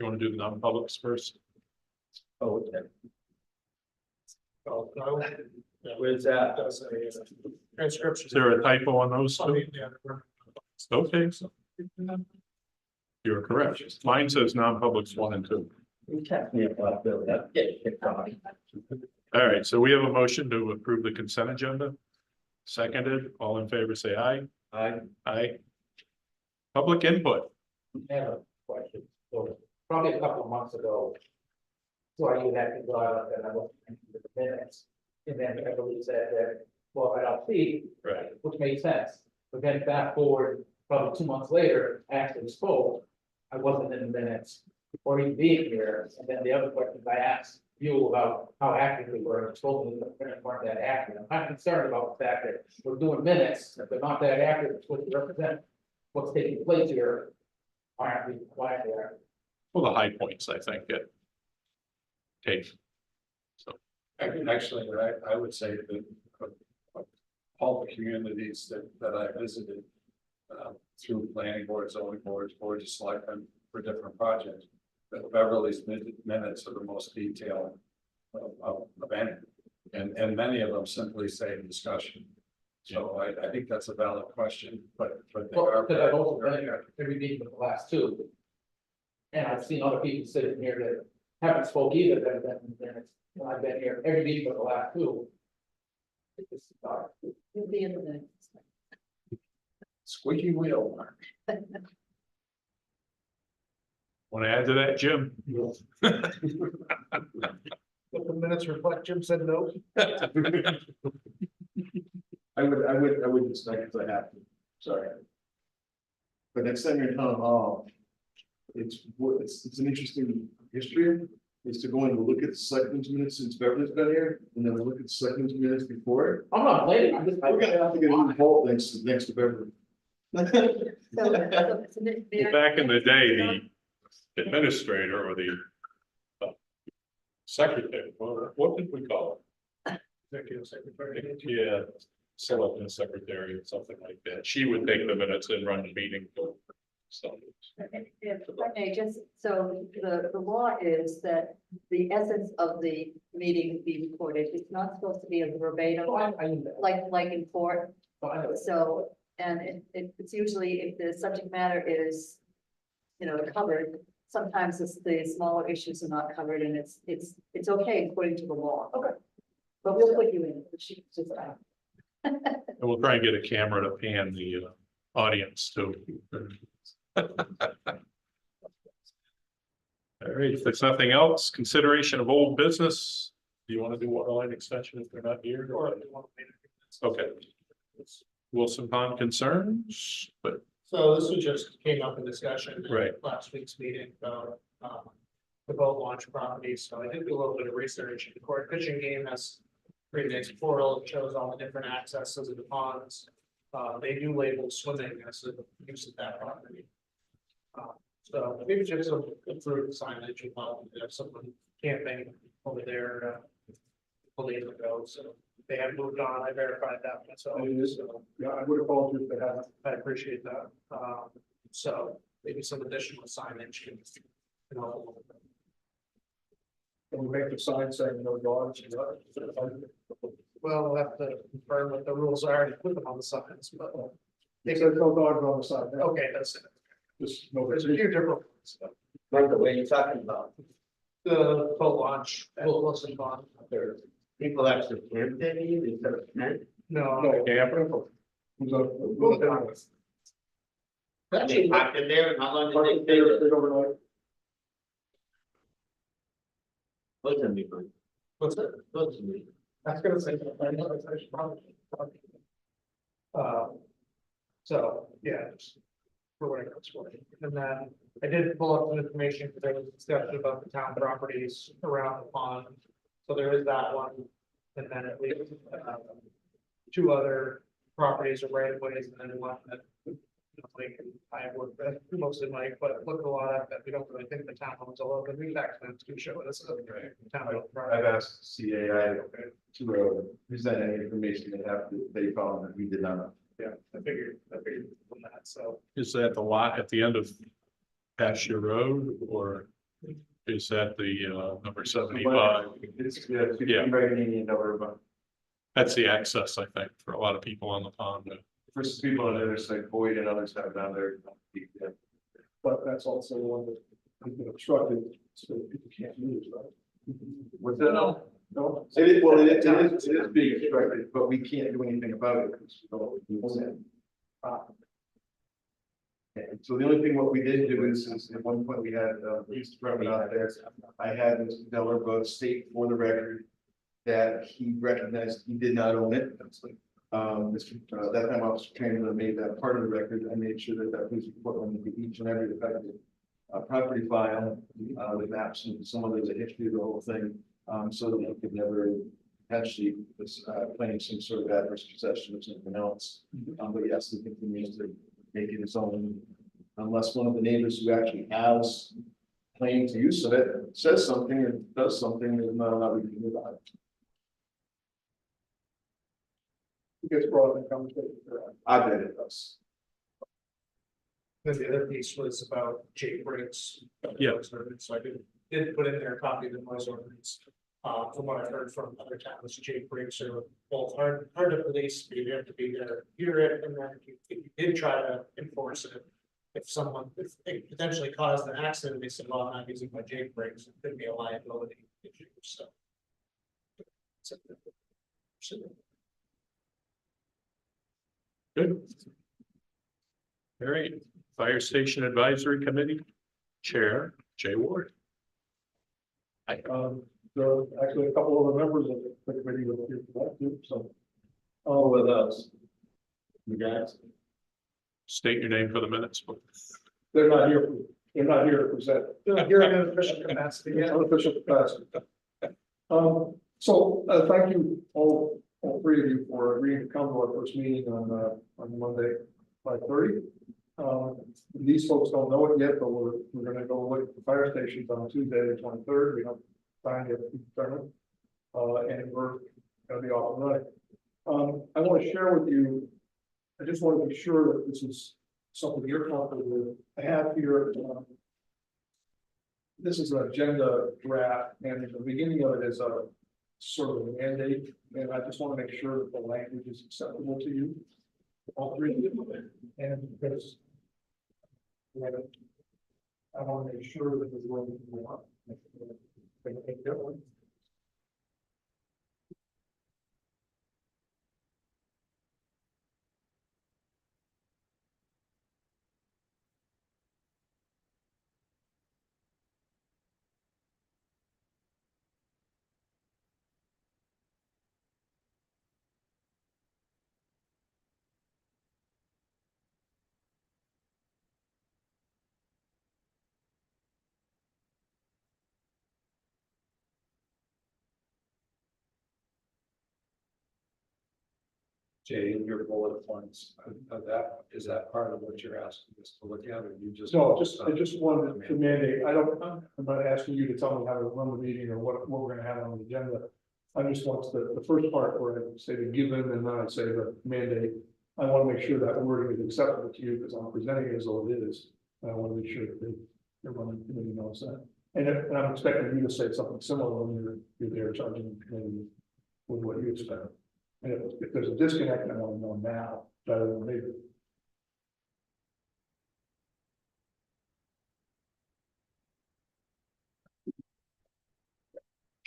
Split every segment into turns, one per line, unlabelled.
You want to do the non-publics first?
Oh, okay.
Oh, no.
Where's that?
Does a transcription.
Is there a typo on those two? Okay, so. You're correct. Mine says non-publics 1 and 2.
You kept me about that. Get kicked off.
All right, so we have a motion to approve the consent agenda. Seconded, all in favor, say aye. Aye. Public input.
I have a question. So probably a couple of months ago. So I knew that to go out and I looked into the minutes. And then everybody said that, well, I don't see,
Right.
which made sense. But then fast forward, probably 2 months later, I actually spoke. I wasn't in the minutes or even being here. And then the other questions I asked you about how active we were, told me that the minutes weren't that active. I'm kind of concerned about the fact that we're doing minutes, if they're not that active, it's what they represent, what's taking place here. Why aren't we quiet there?
Well, the high points, I think, get taken. So,
Actually, I would say that all the communities that I visited through planning boards, zoning boards, boards of selectmen for different projects, that Beverly's minutes are the most detailed of any. And many of them simply say discussion. So I think that's a valid question, but they
Well,
are.
because I've also been here every meeting with the last two. And I've seen other people sitting here that haven't spoke either, that have been in minutes, and I've been here every meeting with the last two. It's dark.
You'll be in the minutes.
Squeaky wheel.
want to add to that, Jim?
But the minutes reflect, Jim said no.
I would just like if I have to, sorry. But next time you're in town hall, it's an interesting history, is to go and look at the selectmen's minutes since Beverly's been here, and then look at the selectmen's minutes before.
I'm not blaming, I'm just.
We're gonna have to get a new vault next to Beverly.
So
Back in the day, the administrator or the secretary, what did we call
Executive secretary.
it? Yeah, selectman secretary or something like that. She would take the minutes and run the meeting. So,
If I may, just so the law is that the essence of the meeting be recorded. It's not supposed to be a verbatim,
I knew that.
like in court.
I know.
So, and it's usually if the subject matter is, covered, sometimes the smaller issues are not covered and it's okay according to the law.
Okay.
But we'll put you in. She just,
and we'll try and get a camera to pan the audience too. All right, if there's nothing else, consideration of old business. Do you want to do water line extension if they're not here? Or okay. Wilson Pond concerns, but
So this was just came up in discussion. at
Right.
Last week's meeting about, the boat launch property, so I did do a little bit of research. The court fishing game has created a portal that shows all the different accesses of the ponds. They do label swimming as the use of that property. So maybe just some improved signage involved, if someone camping over there, a couple days ago, so they have moved on, I verified that myself. So
Yeah, I would have called you if they hadn't.
I appreciate that. So maybe some additional signage can, help.
And we make the sign saying no dogs.
Well, we'll have to confirm what the rules are and put them on the signs, but.
They said no dogs on the side.
Okay, that's it.
Just no.
There's a few different ones.
Like the way you're talking about,
The boat launch, Wilson Pond.
there, people actually camp there instead of tent.
No.
camper.
They
Actually,
parked in there, and how long did they stay there?
Overnight.
Wasn't me, but
what's it?
wasn't me.
I was gonna say, I know, I should probably. So, yeah. just For what it's worth. And then I did pull up some information because there was discussion about the town properties around the pond. So there is that one. And then at least two other properties or right of ways, and then one that. Mike and I work with, mostly Mike, but looked a lot at that. We don't really think the town owns all of the new tax maps to show this.
I've asked CAI to present any information they have, they found that we did not.
Yeah, I figured on that, so.
Is that the lot at the end of Pasture Road or? Is that the number 75?
It's, yeah, it's
Yeah.
right in Indian number, but
That's the access, I think, for a lot of people on the pond.
for some people on the other side, Boyd and others have down there. Yeah.
But that's also one that has been obstructed, so people can't use, right?
What's that?
No,
It is, well, it is being obstructed, but we can't do anything about it. Because we don't own it. And so the only thing what we did do is at one point we had, police department out there. I had Mr. Dellerbo state for the record that he recognized he did not own it. That time Officer Chamberlain made that part of the record. I made sure that police report went into each and every affected property file, with maps and some of there's a history of the whole thing, so that he could never potentially claim some sort of adverse possession or something else. But yes, he continues to make it his own, unless one of the neighbors who actually has claim to use of it says something or does something, there's not a lot we can do about it.
it gets brought up in conversation.
I bet it does.
Then the other piece was about Jake Briggs.
Yeah.
So I did put in there a copy of the noise ordinance. From what I've heard from other towns, Jake Briggs are both hard to police, but you have to be there to hear it, and then if you did try to enforce it. If it potentially caused an accident, they said, well, I'm not using my Jake Briggs, it could be a liability issue, so.
Good. All right, Fire Station Advisory Committee Chair, Jay Ward.
There are actually a couple of the members of the committee that are here for that too, so.
All with us. You guys.
State your name for the minutes, please.
They're not here to present.
You're in an official capacity, yeah.
Unofficial capacity. So, thank you all three of you for agreeing to come to our first meeting on Monday, 5:30. These folks don't know it yet, but we're gonna go look at the fire stations on Tuesday, the 23rd. We have time to determine. And we're gonna be off and running. I want to share with you, I just want to be sure that this is something you're comfortable with. I have here, this is an agenda draft, and the beginning of it is a sort of a mandate, and I just want to make sure that the language is acceptable to you. All three of you, and because I want to make sure that there's one we want.
Jay, in your bullet points, is that part of what you're asking us to look at, or you just?
No, I just wanted to mandate, I'm not asking you to tell me how to run the meeting or what we're gonna have on the agenda. I just want the first part where I say the given and then I say the mandate. I want to make sure that wording is acceptable to you because I'm presenting it as though it is. And I want to make sure that everyone in the committee knows that. And I'm expecting you to say something similar when you're there charging the committee with what you expect. And if there's a disconnect, I want to know now rather than later.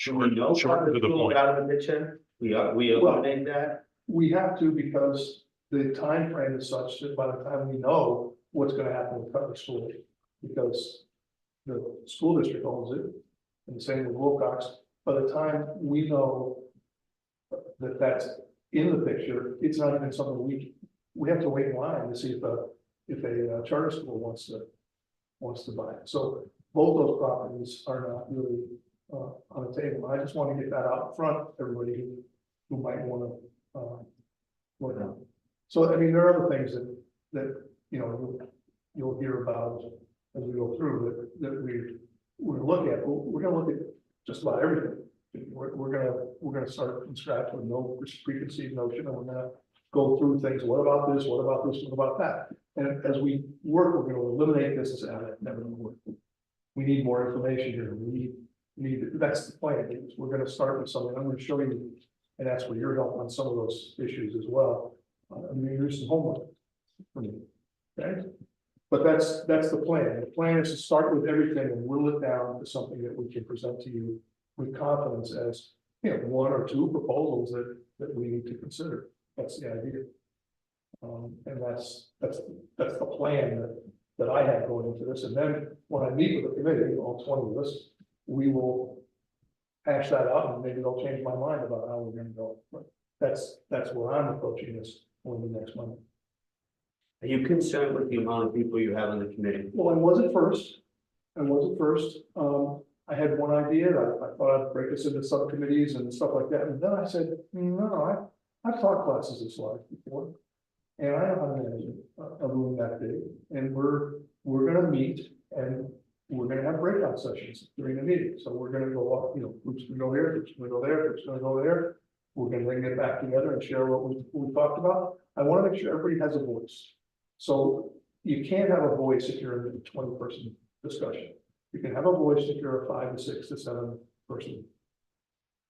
We know
Short
how
to
to
the
pull
point.
out of the picture. We eliminate that.
We have to because the time frame is such that by the time we know what's gonna happen with Cutler School, because the school district owns it, and the same with Wilcox, by the time we know that that's in the picture, it's not even something we have to wait in line to see if a charter school wants to buy it. So both those properties are not really on the table. I just want to get that out front, everybody who might want to work on. So, I mean, there are other things that, you know, you'll hear about as we go through that we're gonna look at. We're gonna look at just about everything. We're gonna start from scratch with no preconceived notion, and we're gonna go through things. What about this? What about this? What about that? And as we work, we're gonna eliminate this as never gonna work. we need more information here, that's the plan, we're gonna start with something, I'm gonna show you. And ask for your help on some of those issues as well, I mean, there's some homework. For me, okay? But that's the plan is to start with everything and whittle it down to something that we can present to you with confidence as, you know, one or two proposals that we need to consider, that's the idea. And that's the plan that I have going into this, and then when I meet with the committee, all 20 of us, we will hash that out, and maybe they'll change my mind about how we're gonna go, but that's where I'm approaching this for the next month.
Are you concerned with the amount of people you have on the committee?
Well, I wasn't first. I had one idea, I thought I'd break us into subcommittees and stuff like that, and then I said, no, I've taught classes this large before. And I know how to manage a room that big, and we're gonna meet, and we're gonna have breakout sessions during the meeting, so we're gonna go up, you know, groups gonna go here, groups gonna go there, groups gonna go there. We're gonna then get back together and share what we talked about. I wanna make sure everybody has a voice. So you can't have a voice if you're in a 20-person discussion. You can have a voice if you're a 5 to 6 to 7 person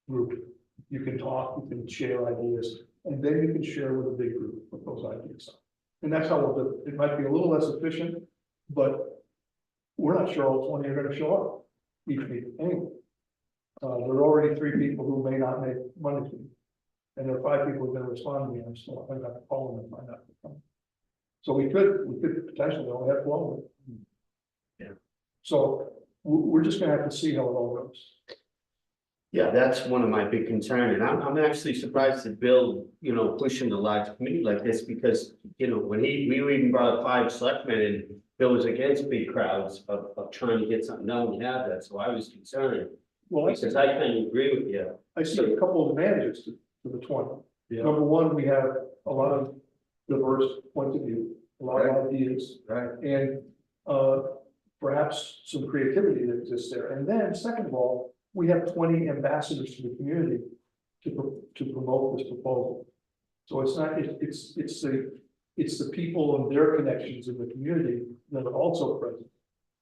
group. You can talk, you can share ideas, and then you can share with a big group what those ideas are. And that's how we'll do it. It might be a little less efficient, but we're not sure all 20 are gonna show up each meeting anyway. There are already 3 people who may not make Monday's meeting. And there are 5 people who are gonna respond to me, I'm still, I'm not calling them, find out. So we could potentially only have 12.
Yeah.
So we're just gonna have to see how it all goes.
Yeah, that's one of my big concerns, and I'm actually surprised that Bill, you know, pushing a large committee like this, because, you know, when we even brought 5 selectmen and Bill was against big crowds of trying to get something done, we have that, so I was concerned.
Well,
Because I kind of agree with you.
I see a couple of advantages to the 20.
Yeah.
Number one, we have a lot of diverse points of view, a lot of ideas,
Right.
and perhaps some creativity that exists there. And then, second of all, we have 20 ambassadors to the community to promote this proposal. So it's not, it's the people and their connections in the community that are also present.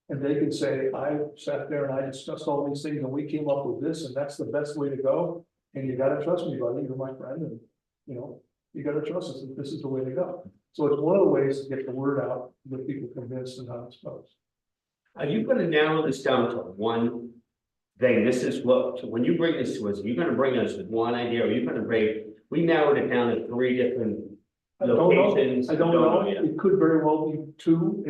And they can say, I sat there and I discussed all these things and we came up with this, and that's the best way to go. And you gotta trust me, buddy, you're my friend, and you know, you gotta trust us that this is the way to go. So it's one of the ways to get the word out, get people convinced and how it's supposed.
Are you gonna narrow this down to one thing? This is what, when you bring this to us, you're gonna bring us with one idea, or you're gonna we narrowed it down to 3 different
I don't know,
locations.
I don't know,
yet.
it could very well be 2,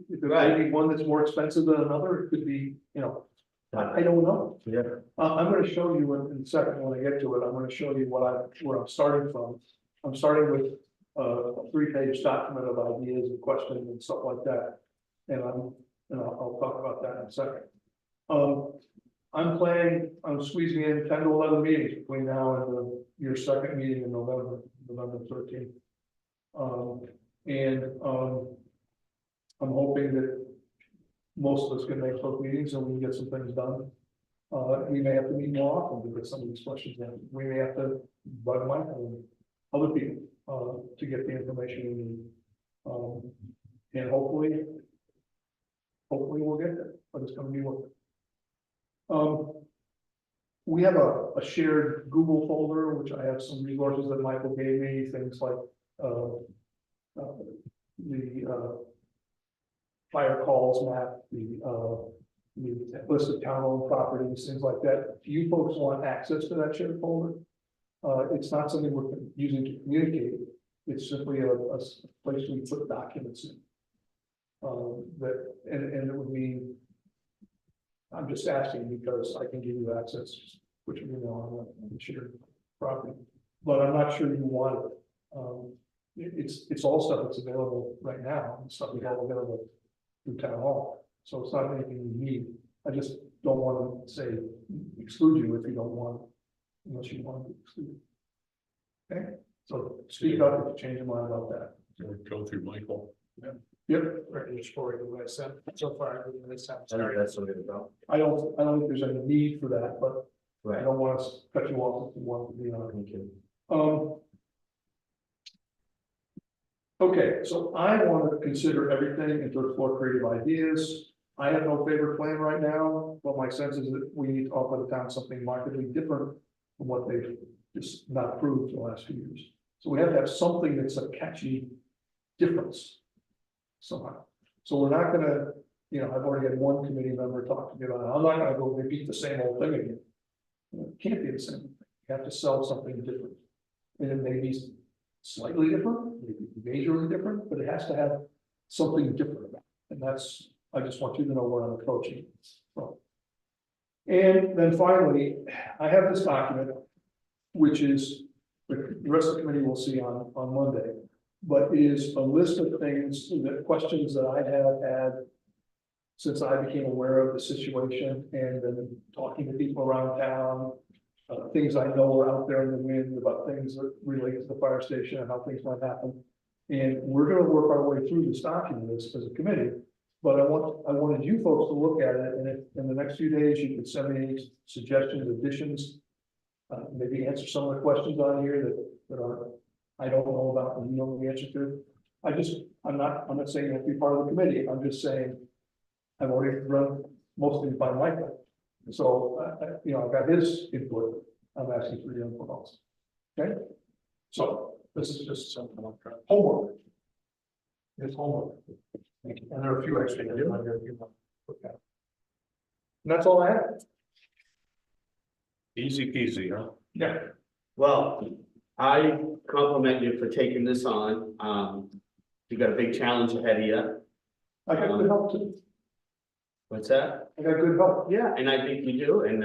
there may
Right.
be one that's more expensive than another, it could be, you know, I don't know.
Yeah.
I'm gonna show you in a second when I get to it, I'm gonna show you where I'm starting from. I'm starting with a 3-page document of ideas and questions and stuff like that. And I'll talk about that in a second. I'm squeezing in 10 to 11 meetings between now and your second meeting in November 13th. I'm hoping that most of us can make those meetings and we can get some things done. We may have to meet more often to get some of these questions in. We may have to bug Mike and other people to get the information we need. And hopefully we'll get there, but it's gonna be work. We have a shared Google folder, which I have some resources that Michael gave me, things like the fire calls map, the list of town-owned properties, things like that. If you folks want access to that shared folder, it's not something we're using to communicate. It's simply a place we put documents in. And it would mean, I'm just asking because I can give you access, which you know on the shared property, but I'm not sure you want it. It's all stuff that's available right now, and stuff we have available through town hall. So it's not anything you need. I just don't want to say exclude you if you don't want it, unless you want to exclude. Okay, so speak up if you change your mind about that.
Go through Michael.
Yep,
Right, which story do I send so far? This time
I think
started.
that's what it's about.
I don't think there's any need for that, but I
Right.
don't want to cut you off if you want to be on.
Thank you.
Okay, so I want to consider everything and to explore creative ideas. I have no favorite plan right now, but my sense is that we need to offer the town something markedly different from what they've just not approved for the last few years. So we have to have something that's a catchy difference somehow. So we're not gonna, I've already had one committee member talk to me about it. I'm not gonna go repeat the same old thing again. It can't be the same thing. You have to sell something different. And it may be slightly different, maybe majorly different, but it has to have something different about it. And that's, I just want you to know where I'm approaching from. And then finally, I have this document, which is, the rest of the committee will see on Monday, but is a list of things, questions that I have had since I became aware of the situation and then talking to people around town, things I know are out there in the wind about things that relate to the fire station and how things might happen. And we're gonna work our way through this document as a committee, but I wanted you folks to look at it, and if in the next few days you could send me any suggestions, additions, maybe answer some of the questions on here that are, I don't know about and you know the answer to. I'm not saying you have to be part of the committee, I'm just saying I've already run most of it by Michael. So, I've got his input, I'm asking for your input also. Okay? So, this is just some homework. It's homework. And there are a few extra things on here if you want to look at. And that's all I have.
Easy peasy, huh?
Yeah.
Well, I compliment you for taking this on. You got a big challenge ahead of you.
I got good help too.
What's that?
I got good help.
Yeah, and I think you do, and,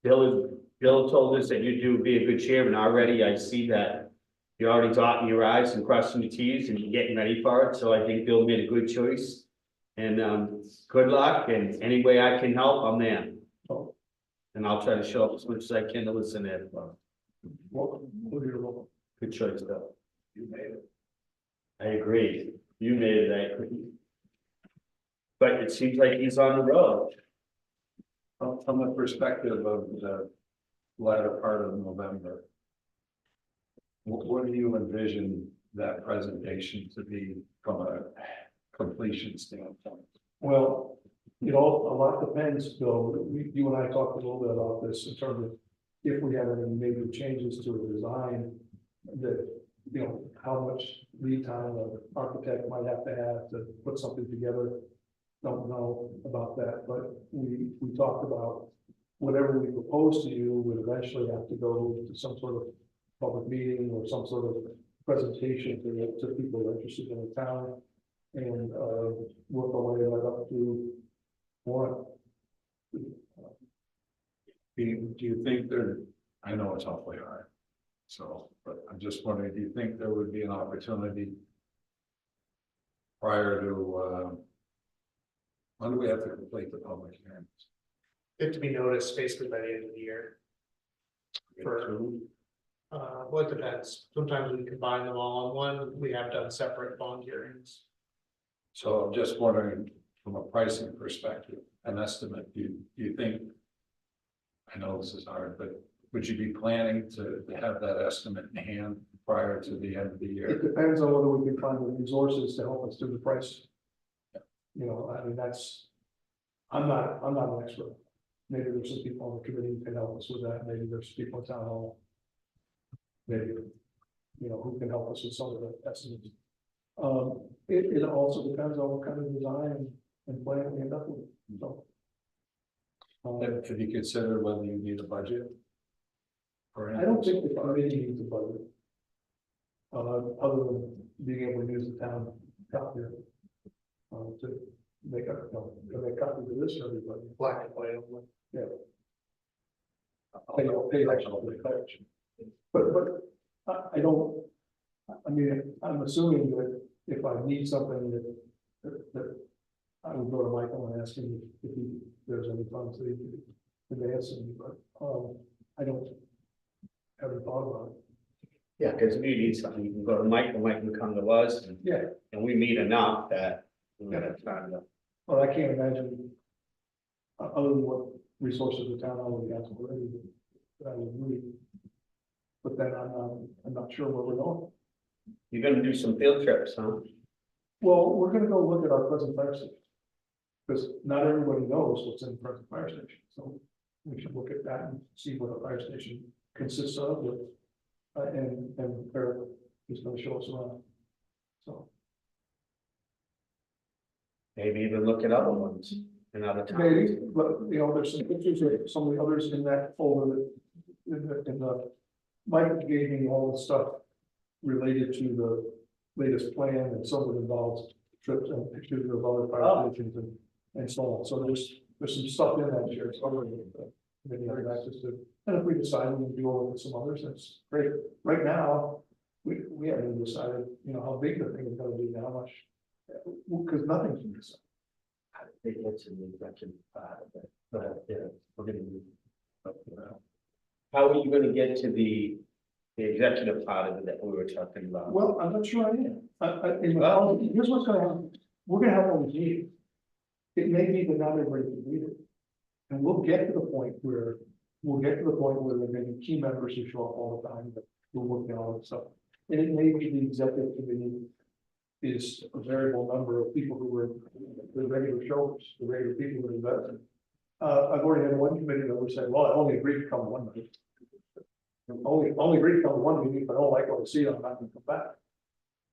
Bill told us that you do be a good chairman already. I see that you're already dotting your i's and crossing your t's and you're getting ready for it, so I think Bill made a good choice. And, good luck, and any way I can help, I'm there. And I'll try to show up as much as I can to listen in.
Welcome. Welcome.
Good choice, Bill. You made it. I agree. You made it, I agree. But it seems like he's on the road.
From the perspective of the latter part of November, what do you envision that presentation to be from a completion standpoint?
Well, a lot depends, Bill. You and I talked a little bit about this in terms of if we have any major changes to a design that, how much lead time an architect might have to put something together. Don't know about that, but we talked about whatever we propose to you would eventually have to go to some sort of public meeting or some sort of presentation to people interested in the town, and work our way right up to one.
Do you think there, I know it's awfully hard, so, but I'm just wondering, do you think there would be an opportunity prior to, when do we have to complete the public hearings?
It to be noticed basically by the end of the year. Well, it depends. Sometimes we combine them all in one. We have done separate bond hearings.
So I'm just wondering, from a pricing perspective, an estimate, do you think, I know this is hard, but would you be planning to have that estimate in hand prior to the end of the year?
It depends on whether we can find the resources to help us do the price. I'm not an expert. Maybe there's some people on the committee who can help us with that. Maybe there's people in town hall. Maybe, who can help us with some of the estimates. It also depends on what kind of design and plan we end up with. So,
Have you considered whether you need a budget?
I don't think the committee needs a budget. Other than being able to use the town copier. To make copies of this for everybody.
Black and white only.
Yeah. Pay extra for the collection. But I don't, I'm assuming that if I need something that I would go to Michael and ask him if there's any funds that he could advance me, but I don't have any thought about it.
Yeah, because if you need something, you can go to Mike, and Mike can come to us, and we meet enough that we're gonna try to.
Well, I can't imagine, other than what resources the town already has already, that I would need. But then I'm not sure where we're going.
You're gonna do some field trips, huh?
Well, we're gonna go look at our present fire station. Because not everybody knows what's in front of the fire station, so we should look at that and see what a fire station consists of with. And Eric is gonna show us around. So
Maybe even look at other ones in other towns.
maybe, but you know, there's some pictures of some of the others in that folder that, in the, Mike gave me all the stuff related to the latest plan, and some of it involves trips and pictures of other fire stations and so on. So there's some stuff in that here, so maybe have access to. And if we decide we can do with some others, that's great. Right now, we haven't even decided, you know, how big the thing is gonna be, and how much, because nothing's been decided.
How did they get to the executive part of it? But, yeah, we're gonna move up now. How are you gonna get to the executive part of it that we were talking about?
Well, I'm not sure I am. Here's what's gonna happen. We're gonna have one meeting. It may be that not everybody can read it. And we'll get to the point where there may be key members who show up all the time, that we're working on all that stuff. And it may be the executive committee is a variable number of people who were the regular showers, the regular people who are invested. I've already had one committee member say, well, I only agreed to come to one meeting. Only agreed to come to one meeting, but I don't like what I see, I'm not gonna come back.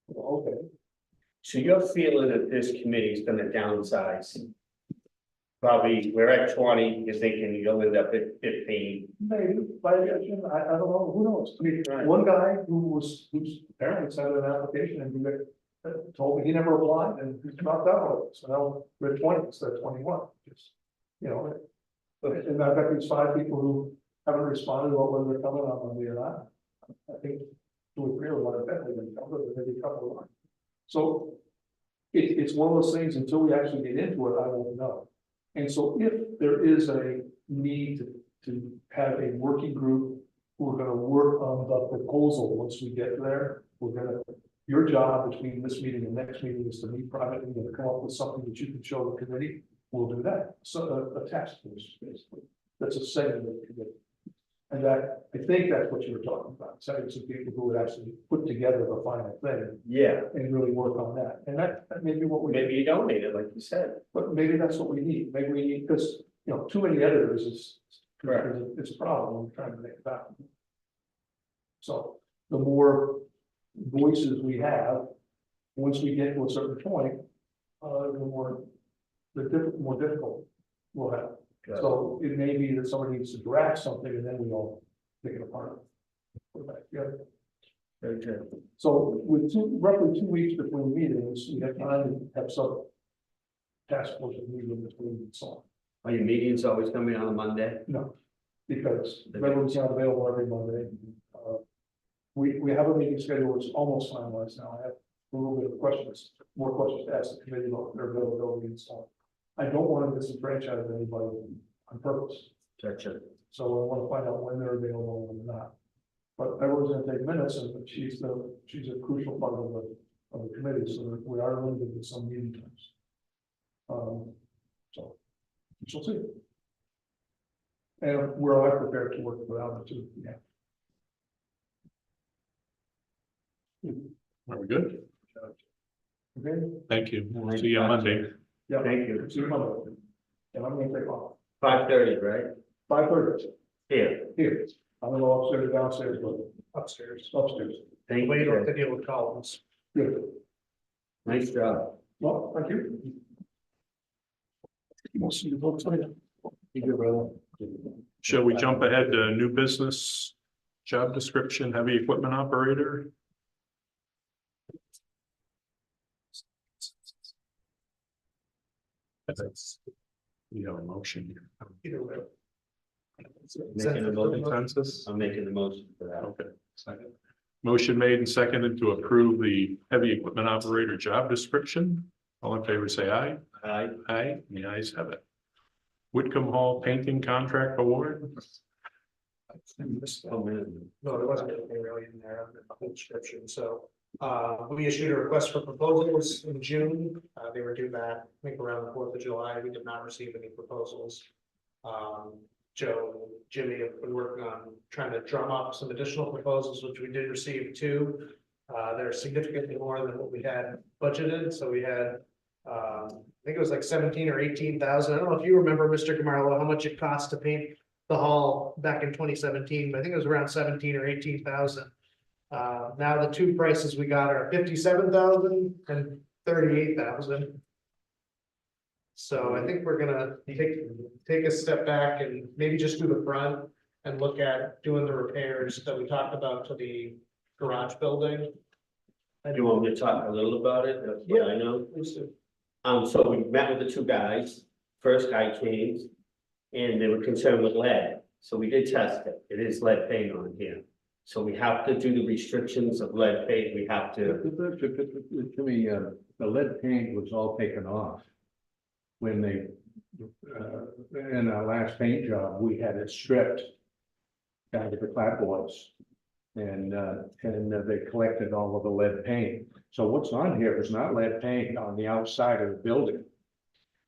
Well, okay.
So you're feeling that this committee is gonna downsize? Probably, we're at 20, you're thinking you'll end up at 15.
Maybe, by exception, I don't know, who knows? I mean,
Right.
one guy who's apparently sent an application and told me he never applied and he's dropped out of it. So now we're at 20 instead of 21, just, you know. And I've got these 5 people who haven't responded about whether they're coming on Monday or not. I think 2 or 3 are one of them, maybe a couple of them. So it's one of those things, until we actually get into it, I won't know. And so if there is a need to have a working group who are gonna work on the proposal, once we get there, your job between this meeting and next meeting is to meet privately and come up with something that you can show the committee. We'll do that. So a task force, basically. That's a segment of the committee. And that, I think that's what you were talking about, setting some people who would actually put together the final thing
Yeah,
and really work on that. And that may be what we.
maybe you don't need it, like you said.
But maybe that's what we need. Maybe we need, because, you know, too many editors is,
Correct.
it's a problem when we're trying to make it happen. So the more voices we have, once we get to a certain point, the more difficult we'll have.
Got it.
So it may be that somebody needs to draft something and then we all pick it apart. Put it back together.
Very good.
So with roughly 2 weeks between meetings, we have time to have some task force meeting between and so on.
Are your meetings always gonna be on a Monday?
No, because everyone's not available every Monday. We have a meeting schedule, it's almost finalized now. I have a little bit of questions, more questions to ask the committee about their availability and so on. I don't want to disenfranchise anybody on purpose,
Gotcha.
so I want to find out when they're available and when they're not. But everyone's gonna take minutes, and she's a crucial part of the committee, so that we are limited to some meeting times. So, we shall see. And we're all prepared to work without it too, yeah.
Are we good?
Okay,
Thank you. We'll see you on Monday.
yeah.
Thank you.
See you Monday. And I'm gonna take off.
5:30, right?
5:30,
Here.
here. I don't know upstairs or downstairs, but
Upstairs.
upstairs.
Thank
We don't have
you.
to deal with columns.
Good.
Nice job.
Well, thank you. We'll see you folks later.
You good, brother?
Shall we jump ahead to new business? Job description, heavy equipment operator? You have a motion here.
Either way.
Making a motion.
Consensus?
I'm making the motion for that.
Okay, second. Motion made and seconded to approve the heavy equipment operator job description. All in favor, say aye.
Aye.
Aye, the ayes have it. Whitcomb Hall painting contract award.
Oh, man.
No, there wasn't anything really in there on the whole description, so. We issued a request for proposals in June, they were due back, I think around the 4th of July, we did not receive any proposals. Joe and Jimmy have been working on trying to drum up some additional proposals, which we did receive 2. They're significantly more than what we had budgeted, so we had I think it was like 17 or 18,000. I don't know if you remember, Mr. Camarlo, how much it cost to paint the hall back in 2017. But I think it was around 17 or 18,000. Now the two prices we got are 57,000 and 38,000. So I think we're gonna take a step back and maybe just do the front and look at doing the repairs that we talked about to the garage building.
Do you want me to talk a little about it? That's what I know. So we met with the two guys. First guy came and they were concerned with lead. So we did test it. It is lead paint on here. So we have to do the restrictions of lead paint. We have to,
To me, the lead paint was all taken off. When they, in our last paint job, we had it stripped down to the clapboards. And they collected all of the lead paint. So what's on here is not lead paint on the outside of the building.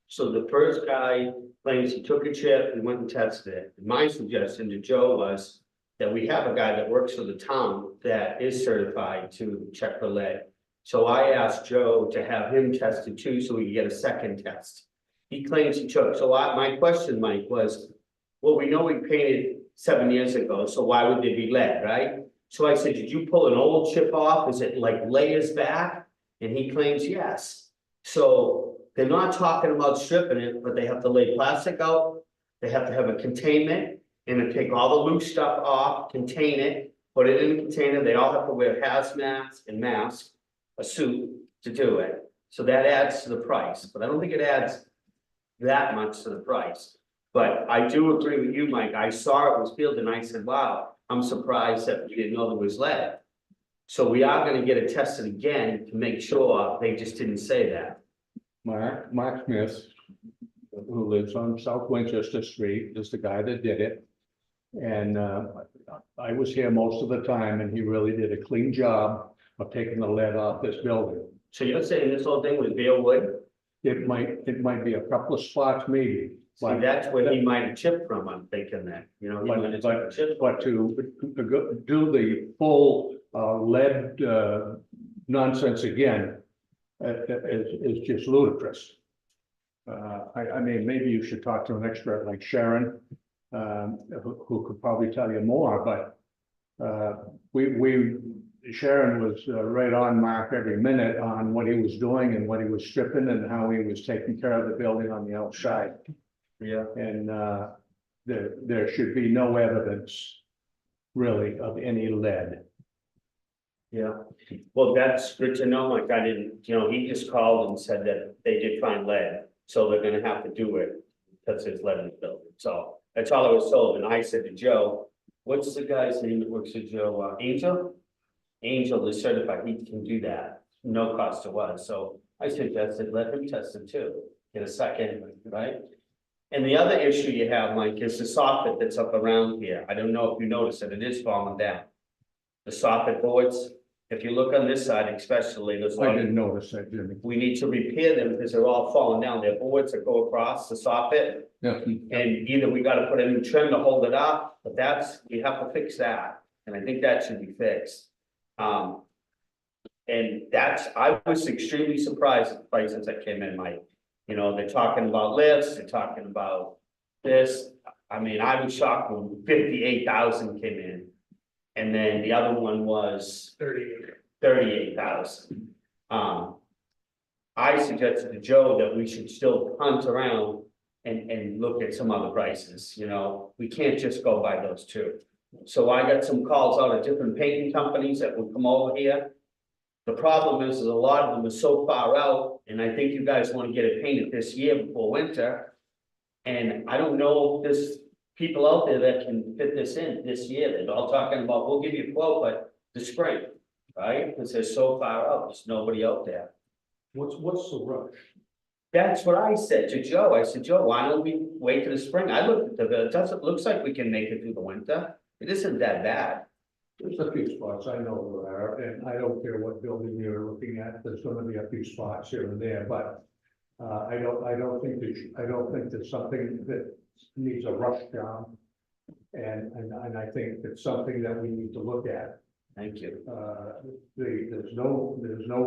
so the first guy claims he took a chip and went and tested it. My suggestion to Joe was that we have a guy that works for the town that is certified to check for lead. So I asked Joe to have him tested too, so we could get a second test. He claims he took, so my question, Mike, was, well, we know we painted 7 years ago, so why would there be lead, right? So I said, did you pull an old chip off? Is it like layers back? And he claims yes. So they're not talking about stripping it, but they have to lay plastic out. They have to have a containment and then take all the loose stuff off, contain it, put it in a container. They all have to wear hazmats and masks, a suit to do it. So that adds to the price, but I don't think it adds that much to the price. But I do agree with you, Mike. I saw it was filled and I said, wow, I'm surprised that we didn't know there was lead. So we are gonna get it tested again to make sure they just didn't say that.
Mark Smith, who lives on South Winchester Street, is the guy that did it. And I was here most of the time and he really did a clean job of taking the lead off this building.
So you're saying this whole thing was bare wood?
It might be a couple of spots maybe.
See, that's where he might have chipped from, I'm thinking that, you know, he might have took a chip.
But to do the full lead nonsense again is just ludicrous. I mean, maybe you should talk to an expert like Sharon, who could probably tell you more, but Sharon was right on Mark every minute on what he was doing and what he was stripping and how he was taking care of the building on the outside.
Yeah.
And there should be no evidence really of any lead.
Yeah, well, that's good to know, Mike. I didn't, you know, he just called and said that they did find lead, so they're gonna have to do it because there's lead in the building. So that's all I was told. And I said to Joe, what's the guy's name that works with Joe? Angel? Angel is certified. He can do that. No cost to us. So I suggested let him test it too. Get a second, right? And the other issue you have, Mike, is the soffit that's up around here. I don't know if you noticed it. It is falling down. The soffit boards. If you look on this side especially, there's
I didn't notice that, Jimmy.
we need to repair them because they're all falling down. They're boards that go across the soffit.
Yeah.
And either we gotta put a new trim to hold it up, but we have to fix that. And I think that should be fixed. And I was extremely surprised at the prices that came in, Mike. You know, they're talking about lifts, they're talking about this. I mean, I was shocked when 58,000 came in. And then the other one was 38,000. I suggested to Joe that we should still hunt around and look at some other prices, you know, we can't just go by those two. So I got some calls out of different painting companies that will come over here. The problem is a lot of them are so far out, and I think you guys want to get it painted this year before winter. And I don't know if there's people out there that can fit this in this year. They're all talking about, we'll give you a quote, but the spring, right? Because they're so far out, there's nobody out there.
What's the rush?
That's what I said to Joe. I said, Joe, why don't we wait till the spring? I looked at it looks like we can make it through the winter. It isn't that bad.
There's a few spots I know there are, and I don't care what building you're looking at, there's gonna be a few spots here and there, but I don't think there's something that needs a rush job. And I think it's something that we need to look at.
Thank you.
There's no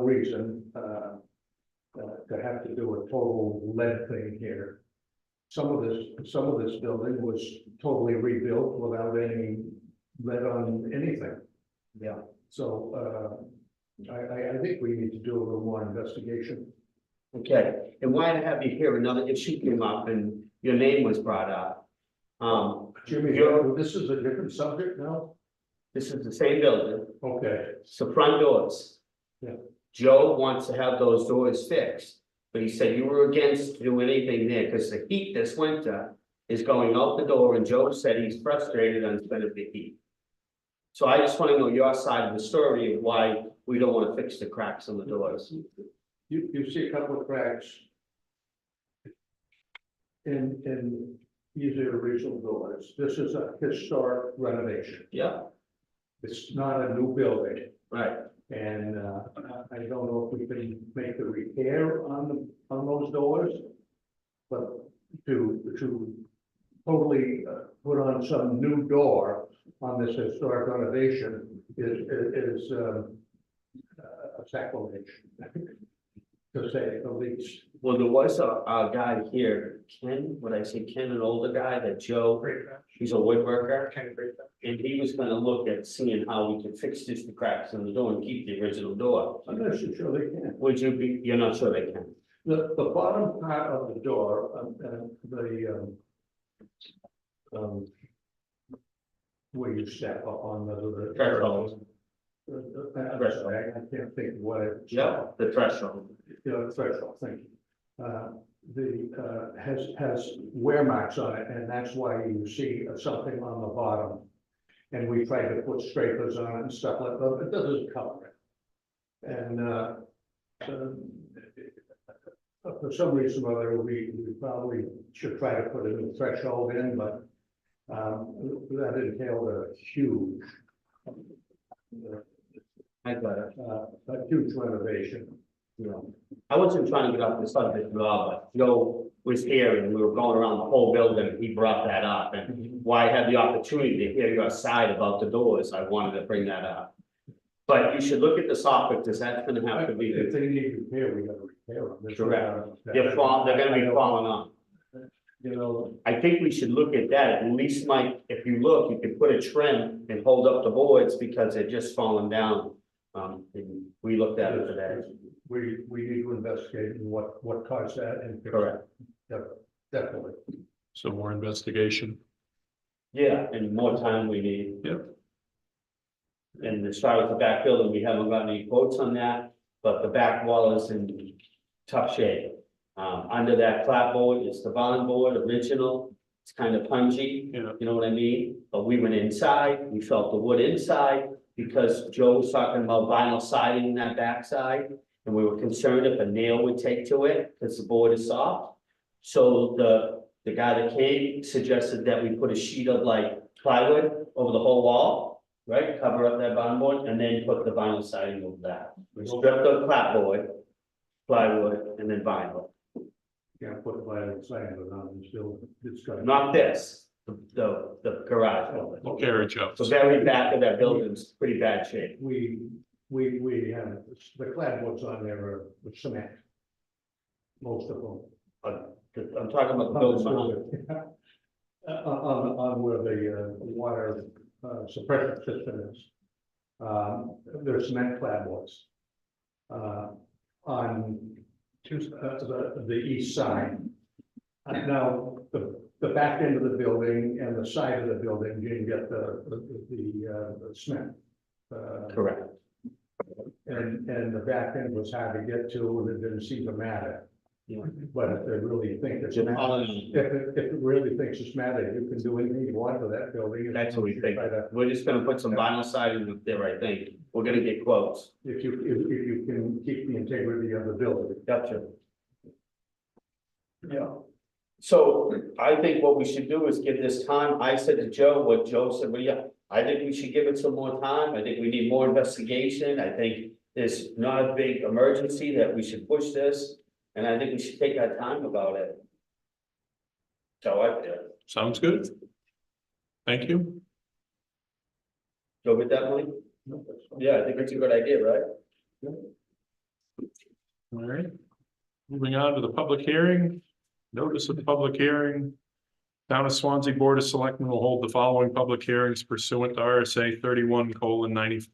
reason, to have to do a total lead thing here. Some of this building was totally rebuilt without any lead on anything.
Yeah.
So, I think we need to do a little more investigation.
Okay, and why I have you here, another issue came up and your name was brought up.
Jimmy,
You're-
this is a different subject now?
This is the same building,
Okay,
it's the front doors.
Yeah.
Joe wants to have those doors fixed, but he said you were against doing anything there, because the heat this winter is going out the door, and Joe said he's frustrated on spending the heat. So I just want to know your side of the story of why we don't want to fix the cracks on the doors.
you see a couple of cracks. In these are original doors. This is a historic renovation.
Yeah,
It's not a new building.
right,
And I don't know if we can make the repair on those doors. But to totally put on some new door on this historic renovation is a sacrilege. To say the least.
well, there was a guy here, Ken, what I say, Ken, an older guy that Joe, he's a woodworker. And he was gonna look at seeing how we could fix just the cracks in the door and keep the original door.
I'm not so sure they can.
Would you be, you're not sure they can?
The bottom part of the door, where you step up on the.
Threshold.
I'm sorry, I can't think of what it's.
Yeah, the threshold.
Threshold, thank you. Has wear marks on it, and that's why you see something on the bottom. And we tried to put scrapers on it and stuff like that, but it doesn't cover it. And, for some reason or other, we probably should try to put a new threshold in, but that entailed a huge,
I got it.
a huge renovation.
You know, I wasn't trying to get off the subject at all, but Joe was here and we were going around the whole building. He brought that up, and why I had the opportunity to hear your side about the doors, I wanted to bring that up. But you should look at the soffit, because that's gonna have to be,
If they need repair, we gotta repair them. There's no
Correct.
doubt about that.
they're gonna be falling off.
You know,
I think we should look at that, at least Mike, if you look, you could put a trim and hold up the boards because they're just falling down. And we looked at it today.
we need to investigate what caused that and.
Correct.
Definitely.
So more investigation.
Yeah, and more time we need.
Yep.
And as far as the back building, we haven't got any quotes on that, but the back wall is in tough shape. Under that clapboard is the bond board, original, it's kind of pungy,
Yeah.
you know what I mean? But we went inside, we felt the wood inside, because Joe was talking about vinyl siding in that backside. And we were concerned if a nail would take to it, because the board is soft. So the guy that came suggested that we put a sheet of like plywood over the whole wall, right? Cover up that bond board and then put the vinyl siding over that. We stripped the clapboard, plywood, and then vinyl.
Can't put vinyl siding on this building. It's got.
Not this, the garage building.
We'll carry Joe.
The very back of that building's pretty bad shape.
We have, the clapboards on there are cement. Most of them.
I'm talking about the building behind.
On where the water suppression system is. There's cement clapboards. On the east side. Now, the back end of the building and the side of the building, you can get the cement.
Correct.
And the back end was hard to get to, and it didn't seem to matter.
Yeah.
But if they really think it's
Jim
matter,
Holland.
if it really thinks it's matter, you can do anything you want to that building.
That's what we
You
think.
try to-
We're just gonna put some vinyl siding up there, I think. We're gonna get quotes.
If you can keep the integrity of the building.
Gotcha. Yeah. So I think what we should do is give this time. I said to Joe, what Joe said, well, yeah, I think we should give it some more time. I think we need more investigation. I think there's not a big emergency that we should push this. And I think we should take our time about it. So I feel.
Sounds good. Thank you.
Go with that, Mike? Yeah, I think it's a good idea, right?
All right. Moving on to the public hearing, notice of the public hearing. Town of Swanzey Board of Selectmen will hold the following public hearings pursuant to RSA 31:90.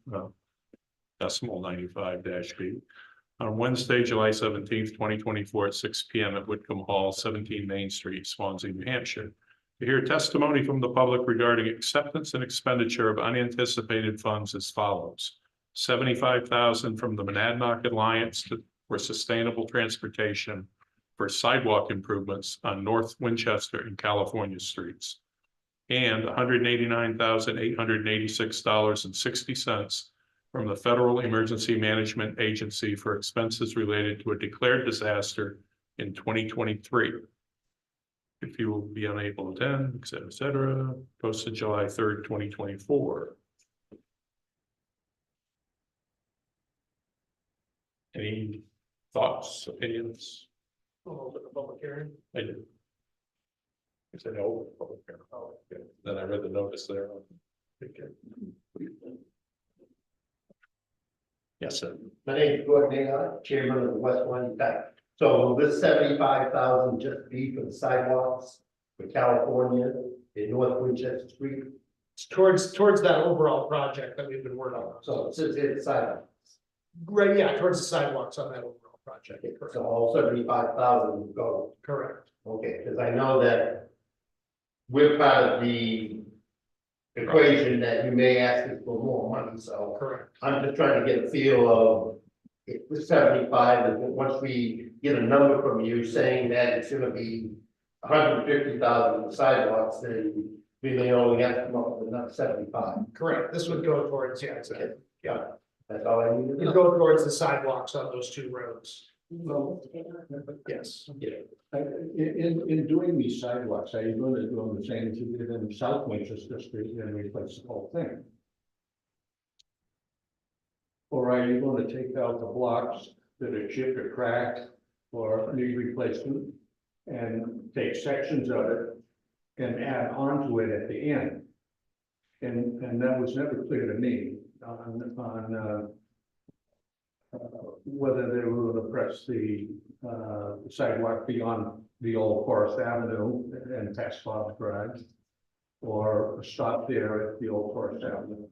On Wednesday, July 17th, 2024 at 6 p.m. at Whitcomb Hall, 17 Main Street, Swansea, New Hampshire. To hear testimony from the public regarding acceptance and expenditure of unanticipated funds as follows. $75,000 from the Monadnock Alliance for Sustainable Transportation for sidewalk improvements on North Winchester and California streets. And $189,886.60 from the Federal Emergency Management Agency for expenses related to a declared disaster in 2023. If you will be unable to attend, et cetera, posted July 3rd, 2024. Any thoughts, opinions?
We'll open the public hearing.
I did. I said, oh, public hearing. Oh, okay. Then I read the notice there. Okay. Yes, sir.
My name is Gordon Maynard, Chairman of the West One Bank. So will this 75,000 just be for the sidewalks for California in North Winchester Street?
It's towards that overall project that we've been working on.
So it's sidewalks.
Right, yeah, towards the sidewalks on that overall project.
So all 75,000 will go.
Correct.
Okay, because I know that we're part of the equation that you may ask us for more money, so
Correct.
I'm just trying to get a feel of if the 75, and once we get a number from you saying that it's gonna be 150,000 sidewalks, then we may only have to come up with another 75.
Correct. This would go towards, yeah,
Okay, yeah, that's all I need to
it'd
know.
go towards the sidewalks on those two roads. Yes.
In doing these sidewalks, are you going to do them the same as you did in South Winchester Street and replace the whole thing? Or are you going to take out the blocks that are chipped or cracked or need replacement and take sections of it and add on to it at the end? And that was never clear to me on whether they were going to press the sidewalk beyond the old Forest Avenue and past Bob's Garage, or stop there at the old Forest Avenue.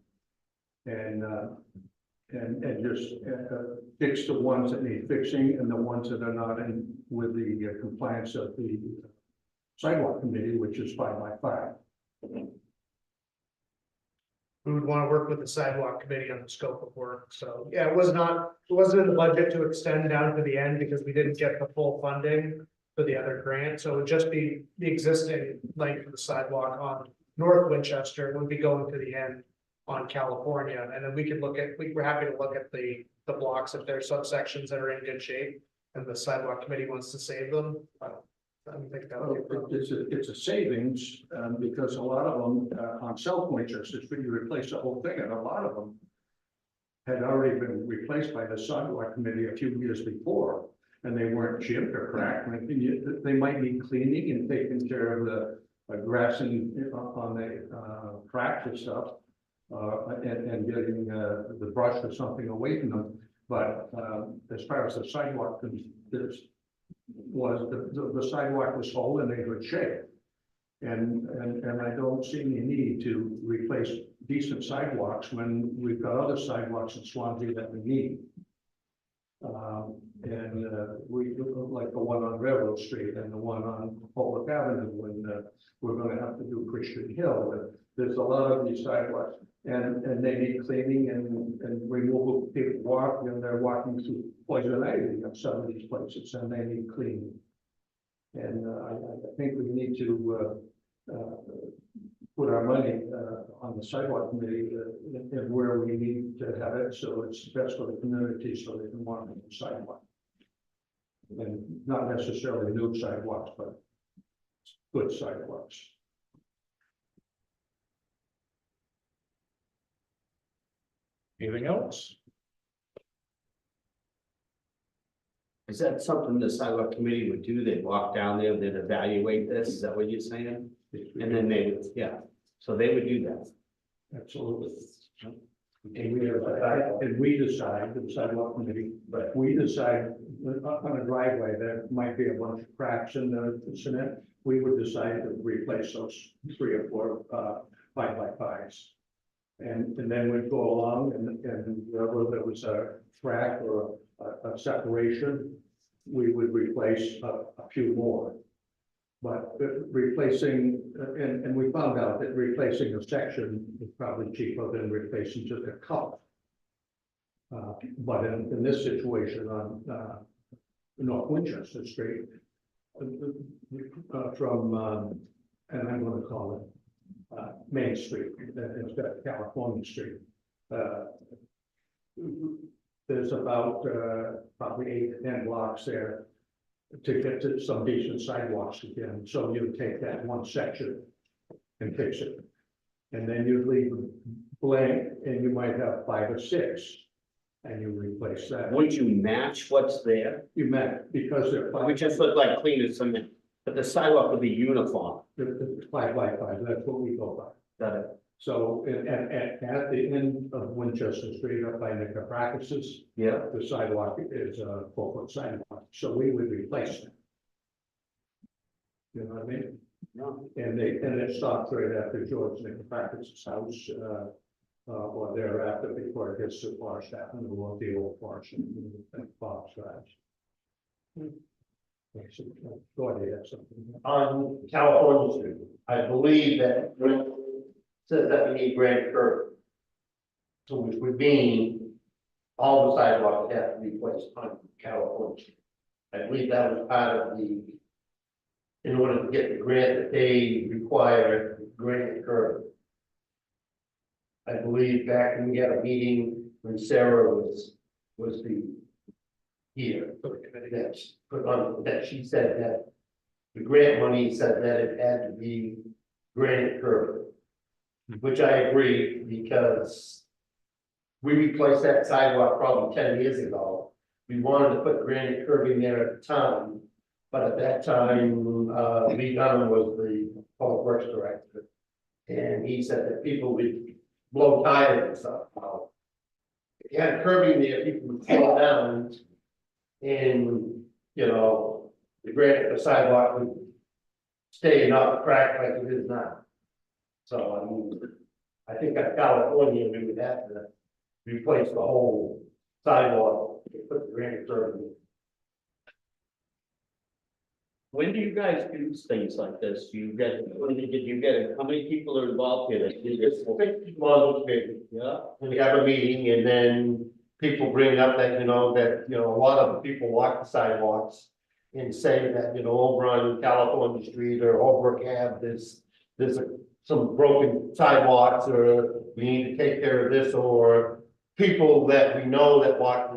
And just fix the ones that need fixing and the ones that are not in with the compliance of the sidewalk committee, which is 5 by 5.
We would want to work with the sidewalk committee on the scope of work. So, yeah, it wasn't in the budget to extend down to the end because we didn't get the full funding for the other grant. So it would just be the existing length of the sidewalk on North Winchester would be going to the end on California. And then we're happy to look at the blocks if there's subsections that are in good shape and the sidewalk committee wants to save them. I don't think that would be a problem.
It's a savings, because a lot of them on South Winchester Street, you replace the whole thing, and a lot of them had already been replaced by the sidewalk committee a few years before, and they weren't chipped or cracked. And they might need cleaning and taking care of the grass on the cracks and stuff, and getting the brush or something away from them. But as far as the sidewalk, the sidewalk was whole and in good shape. And I don't see any need to replace decent sidewalks when we've got other sidewalks in Swansea that we need. We like the one on Railroad Street and the one on Pollock Avenue when we're going to have to do Christian Hill. And there's a lot of these sidewalks and they need cleaning and removal. People walk and they're walking through poison ivy on some of these places and they need cleaning. And I think we need to put our money on the sidewalk committee and where we need to have it, so it's best for the community, so they can walk on the sidewalk. And not necessarily new sidewalks, but good sidewalks.
Anything else?
Is that something the sidewalk committee would do? They'd walk down there, they'd evaluate this, is that what you're saying? And then they would, yeah, so they would do that.
Absolutely. And we decide, the sidewalk committee, but we decide on a driveway, there might be a bunch of cracks in the cement. We would decide to replace those 3 or 4 5x5s. And then we'd go along and wherever there was a crack or a separation, we would replace a few more. But replacing, and we found out that replacing a section is probably cheaper than replacing just a couple. But in this situation on North Winchester Street, from, and I'm going to call it Main Street, instead of California Street. There's about probably 8 to 10 blocks there to get to some decent sidewalks again. So you take that one section and fix it. And then you leave blank and you might have 5 or 6 and you replace that.
Would you match what's there?
You meant because they're
We just look like clean as cement, but the sidewalk would be uniform.
the 5x5, that's what we go by.
Got it.
So at the end of Winchester Street up by Nicofracus's,
Yeah.
the sidewalk is a 4-foot sidewalk, so we would replace it. You know what I mean?
No.
And it stops right after George Nicofracus's house, or thereafter before it gets to Forest Avenue, or the old Forest and Bob's Drive. Go ahead, you have something.
On California Street, I believe that when it says that we need granite curb. So which would mean all the sidewalks have to be placed on California Street. I believe that was part of the, in order to get the grant, that they require granite curb. I believe back when we had a meeting when Sarah was the here, that's put on, that she said that the grant money said that it had to be granite curb. Which I agree, because we replaced that sidewalk probably 10 years ago. We wanted to put granite curbing there at the time, but at that time, Lee Dunham was the public works director. And he said that people would blow tires and stuff. If you had curbing there, people would slow down. And, you know, the sidewalk would stay not cracked like it is now. So, I mean, I think at California, we would have to replace the whole sidewalk, put the granite curb in.
When do you guys do things like this? When did you get it? How many people are involved here that do this?
Yeah, we have a meeting and then people bring up that, a lot of the people walk the sidewalks. And say that, over on California Street or Holbrook Ave, there's some broken sidewalks, or we need to take care of this, or people that we know that walk,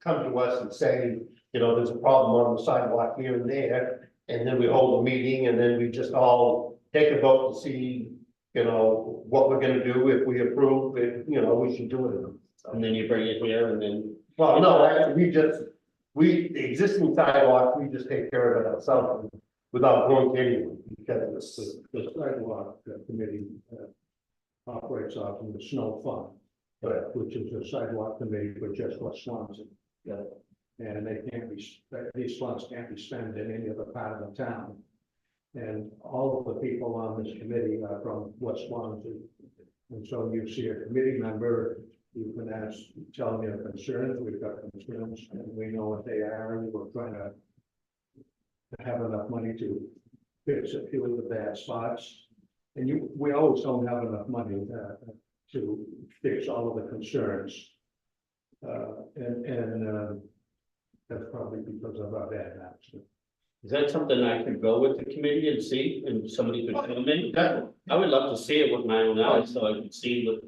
come to us and say, there's a problem on the sidewalk here and there. And then we hold a meeting and then we just all take a vote to see, what we're gonna do. If we approve it, we should do it.
And then you bring it here and then.
Well, no, actually, the existing sidewalk, we just take care of it ourselves without going to anyone, because
The sidewalk committee operates off of the snow fund, which is a sidewalk committee for just West Swanzey.
Yeah.
And these funds can't be spent in any other part of the town. And all of the people on this committee are from West Swanzey. And so you see a committee member, you can ask, tell me your concerns, we've got concerns, and we know what they are, and we're trying to have enough money to fix a few of the bad spots. And we always don't have enough money to fix all of the concerns. That's probably because of our bad maps.
Is that something I could go with the committee and see, and somebody could come in? I would love to see it with my own eyes, so I could see what.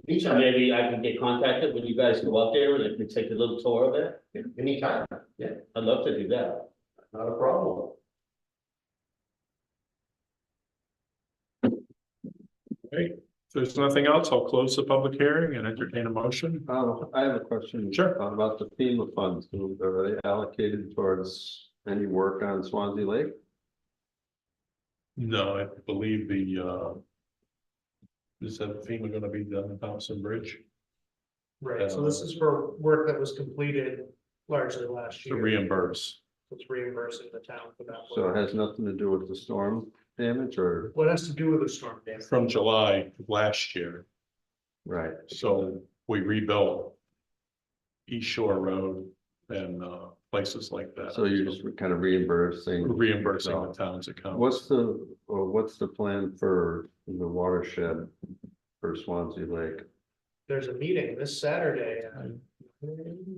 Maybe I can get contacted when you guys go out there and I can take a little tour of it.
anytime,
I'd love to do that.
not a problem.
Hey, if there's nothing else, I'll close the public hearing and entertain a motion.
I have a question.
Sure.
About the FEMA funds. Are they allocated towards any work on Swanzey Lake?
No, I believe is that FEMA gonna be done on Thompson Bridge?
Right, so this is for work that was completed largely last
To
year.
reimburse.
It's reimbursing the town for that.
So
work.
it has nothing to do with the storm damage or,
What has to do with the storm damage?
From July of last year,
right?
so we rebuilt East Shore Road and places like that.
So you're just kind of reimbursing.
Reimbursing the town's account.
What's the plan for the watershed for Swansea Lake?
There's a meeting this Saturday at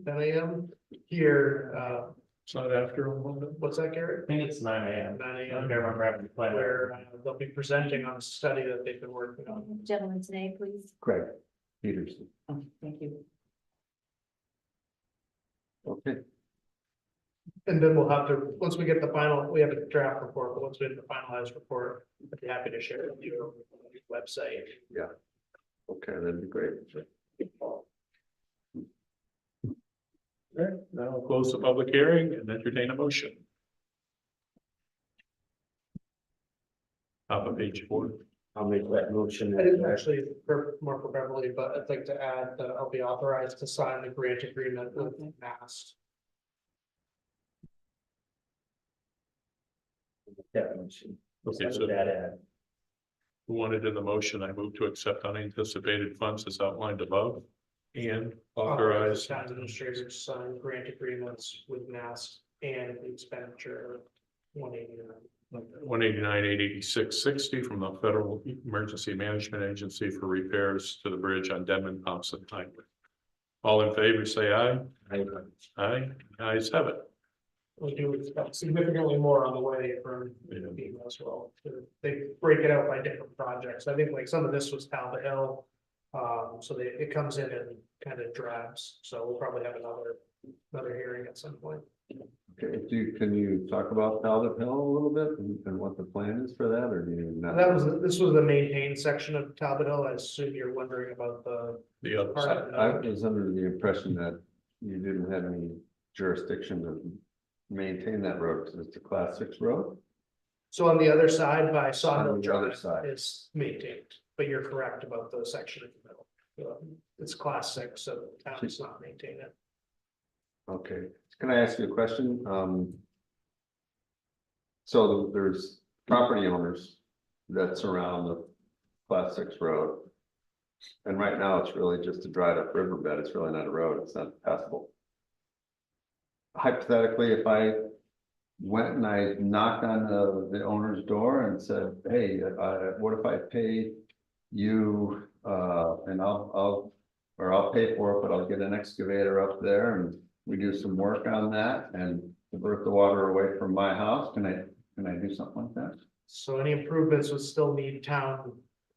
10 a.m. here,
It's not after a moment.
what's that, Garrett?
I think it's 9 a.m.
9
I
a.m.
don't remember having to plan.
Where they'll be presenting on a study that they've been working on.
Gentleman's name, please.
Craig Peterson.
Oh, thank you.
Okay,
And then we'll have to, once we get the final, we have a draft report, but once we have the finalized report, I'd be happy to share it with you on the website.
okay, that'd be great.
Okay, now I'll close the public hearing and entertain a motion. Top of page 4.
I'll make that motion.
I didn't actually, more for Beverly, but I'd like to add that I'll be authorized to sign the grant agreement with MAST.
That motion.
Okay, so
That ad.
who wanted in the motion, I move to accept unanticipated funds as outlined above and authorize.
Town administrators to sign grant agreements with MAST and the expenditure of 189.
189,886.60 from the Federal Emergency Management Agency for repairs to the bridge on Denman Thompson Highway. All in favor, say aye. Aye, ayes have it.
We do expect significantly more on the way from FEMA as well. They break it out by different projects. I think like some of this was Talbot Hill. So it comes in and kind of drabs. So we'll probably have another hearing at some point.
Okay, can you talk about Talbot Hill a little bit and what the plan is for that, or do you not?
This was the maintained section of Talbot Hill. I assume you're wondering about
The other
part
side.
of
I
the.
was under the impression that you didn't have any jurisdiction to maintain that road because it's a class 6 road.
So on the other side by
On
Sawmill
the other
Drive
side.
is maintained, but you're correct about the section in the middle. It's class 6, so the town is not maintaining it.
Okay, can I ask you a question? So there's property owners that surround the class 6 road. And right now, it's really just a dried up riverbed. It's really not a road. It's not passable. Hypothetically, if I went and I knocked on the owner's door and said, hey, what if I pay you, and I'll pay for it, but I'll get an excavator up there and we do some work on that and divert the water away from my house. Can I do something like that
So any improvements would still need town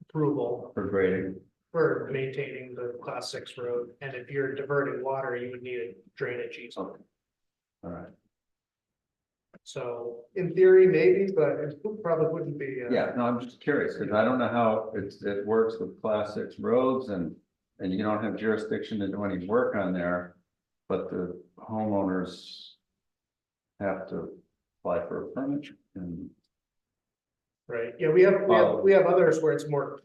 approval
for grading?
for maintaining the class 6 road. And if you're diverting water, you would need a drainage easement.
Okay. All right.
So in theory, maybe, but it probably wouldn't be.
Yeah, no, I'm just curious because I don't know how it works with class 6 roads and you don't have jurisdiction to do any work on there. But the homeowners have to apply for a permit and.
Right, yeah, we have others where it's more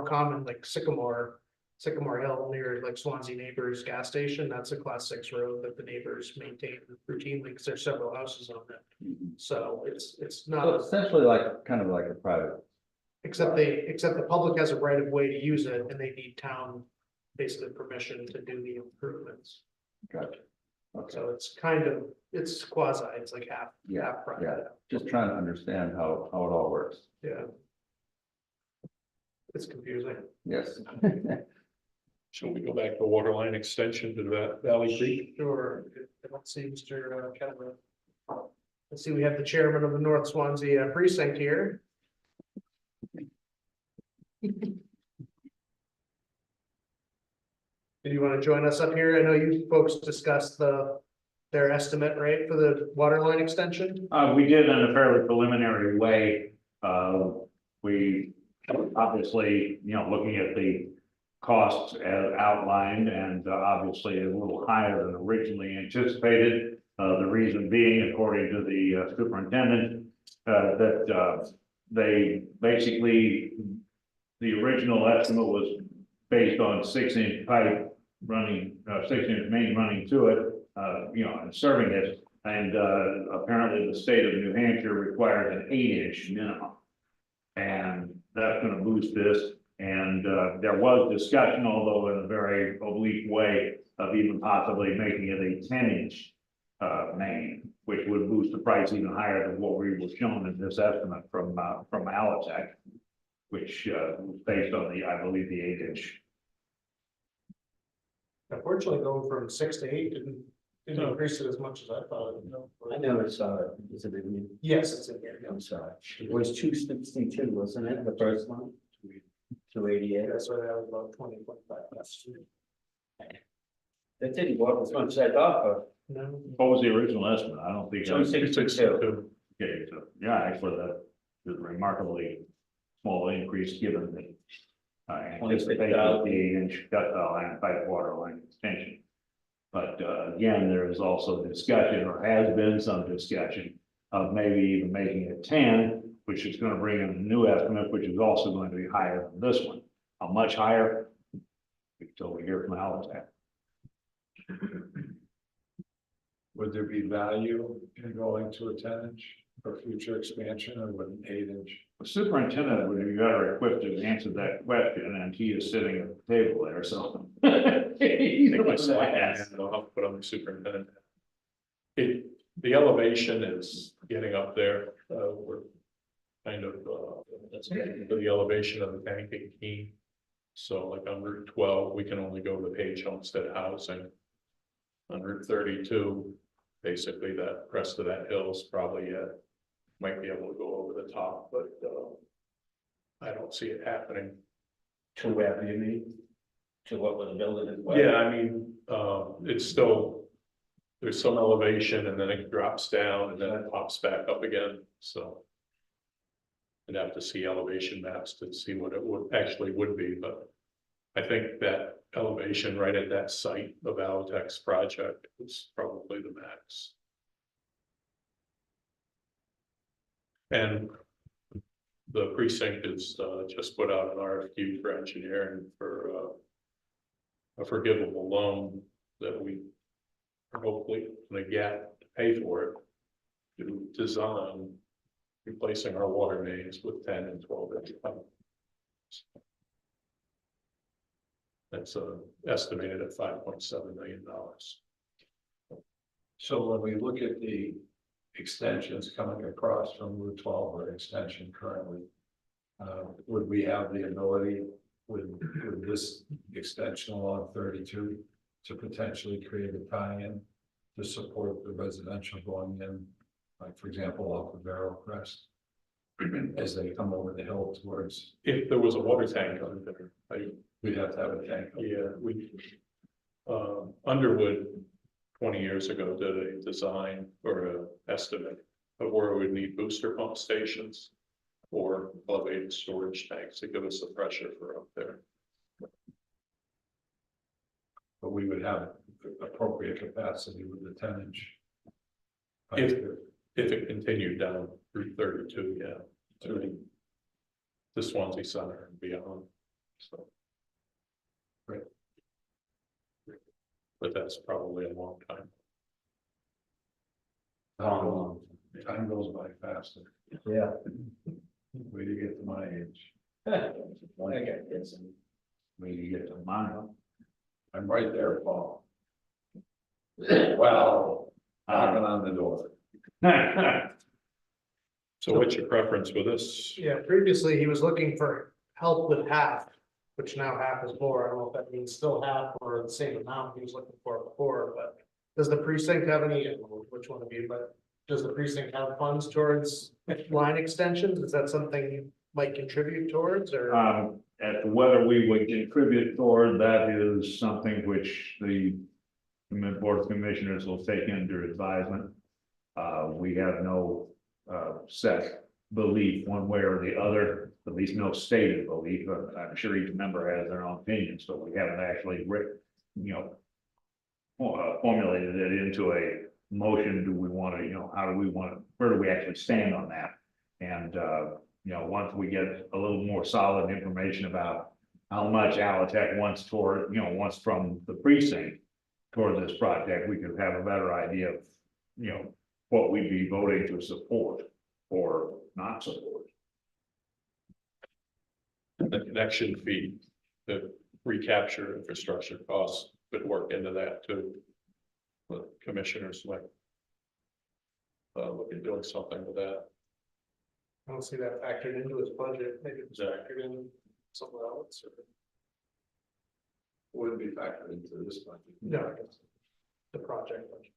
common, like Sycamore Hill near like Swanzey Neighbors gas station. That's a class 6 road that the neighbors maintain routinely because there's several houses on it. So it's
So
not,
essentially like, kind of like a private.
except the public has a right of way to use it and they need town basically permission to do the improvements.
Gotcha. Okay,
So it's quasi, it's like half
yeah,
private.
just trying to understand how it all works.
Yeah. It's confusing.
Yes.
Shall we go back to water line extension to that Valley Creek?
Sure, let's see, Mr. Kevin. Let's see, we have the chairman of the North Swansea precinct here. Do you want to join us up here? I know you folks discussed their estimate, right, for the water line extension?
We did in a fairly preliminary way. We obviously, looking at the costs as outlined and obviously a little higher than originally anticipated. The reason being, according to the superintendent, that they basically, the original estimate was based on 6-inch pipe running, 6-inch main running to it, and serving it. And, apparently the state of New Hampshire requires an 8-inch minimum. And that's gonna boost this. And, there was discussion, although in a very oblique way, of even possibly making it a 10-inch main, which would boost the price even higher than what we were shown in this estimate from Alitech, which was based on I believe, the 8-inch.
Unfortunately, going from 6 to 8 didn't increase it as much as I thought.
I never saw it. Is it in
Yes, it's in here.
I'm sorry. It was 262, wasn't it, the first one? 288.
That's why that was about 20-25 less.
That didn't go up as much as I thought, but
No,
What was the original estimate? I don't think.
262.
Okay, so, yeah, actually, that is a remarkably small increase given the. Anticipated the 8-inch gut and pipe water line extension. But, again, there is also discussion, or has been some discussion, of maybe even making it 10, which is gonna bring in a new estimate, which is also going to be higher than this one. How much higher? Until we hear from Alitech.
Would there be value in going to a 10-inch for future expansion, or would an 8-inch?
The superintendent would be better equipped to answer that question, and he is sitting at the table there, so. He's
Take my
the
swing
last.
and I'll have to put on the superintendent. The elevation is getting up there, we're kind of, the elevation of the tank in Keene. So like on Route 12, we can only go to Page Homestead Housing. On Route 32, basically that rest of that hill is probably, might be able to go over the top, but, I don't see it happening.
to where you mean? To what was the building as well?
Yeah, I mean, it's still, there's some elevation and then it drops down and then it pops back up again, so. I'd have to see elevation maps to see what it would actually would be, but I think that elevation right at that site of Alitech's project is probably the max. And the precinct is just put out an RFQ for engineering for a forgivable loan that we are hopefully gonna get to pay for it, to design replacing our water mains with 10 and 12-inch pipes. That's estimated at $5.7 million.
So when we look at the extensions coming across from Route 12 or extension currently, would we have the ability with this extension along 32 to potentially create a tie-in to support the residential going in, like for example, off of Barrel Crest, as they come over the hill towards,
If there was a water tank on there,
we'd have to have a tank.
Underwood 20 years ago did a design or an estimate of where we would need booster pump stations or elevated storage tanks to give us the pressure for up there.
But we would have appropriate capacity with the 10-inch.
If it continued down Route 32, yeah, to the Swanzey Center and beyond. So.
Right.
But that's probably a long time.
Time goes by faster.
Yeah.
Way to get to my age.
I get this.
When you get to mine.
I'm right there, Paul. Well, knocking on the door.
So what's your preference with this?
yeah, previously he was looking for help with half, which now half is more. I don't know if that means still half or the same amount he was looking for before, but does the precinct have any, I don't know which one of you, but does the precinct have funds towards line extensions? Is that something you might contribute towards or?
As to whether we would contribute toward, that is something which the Board of Commissioners will take under advisement. We have no set belief one way or the other, at least no stated belief. I'm sure each member has their own opinions, but we haven't actually formulated it into a motion. Do we want to, how do we want to, where do we actually stand on that? And once we get a little more solid information about how much Alitech wants toward, wants from the precinct toward this project, we could have a better idea of, what we'd be voting to support or not support.
The connection fee, the recapture infrastructure costs could work into that too. The commissioners might look at doing something with that.
I don't see that factored into his budget, maybe it's factored in somewhere else or.
Wouldn't be factored into this budget.
No, I guess the project budget.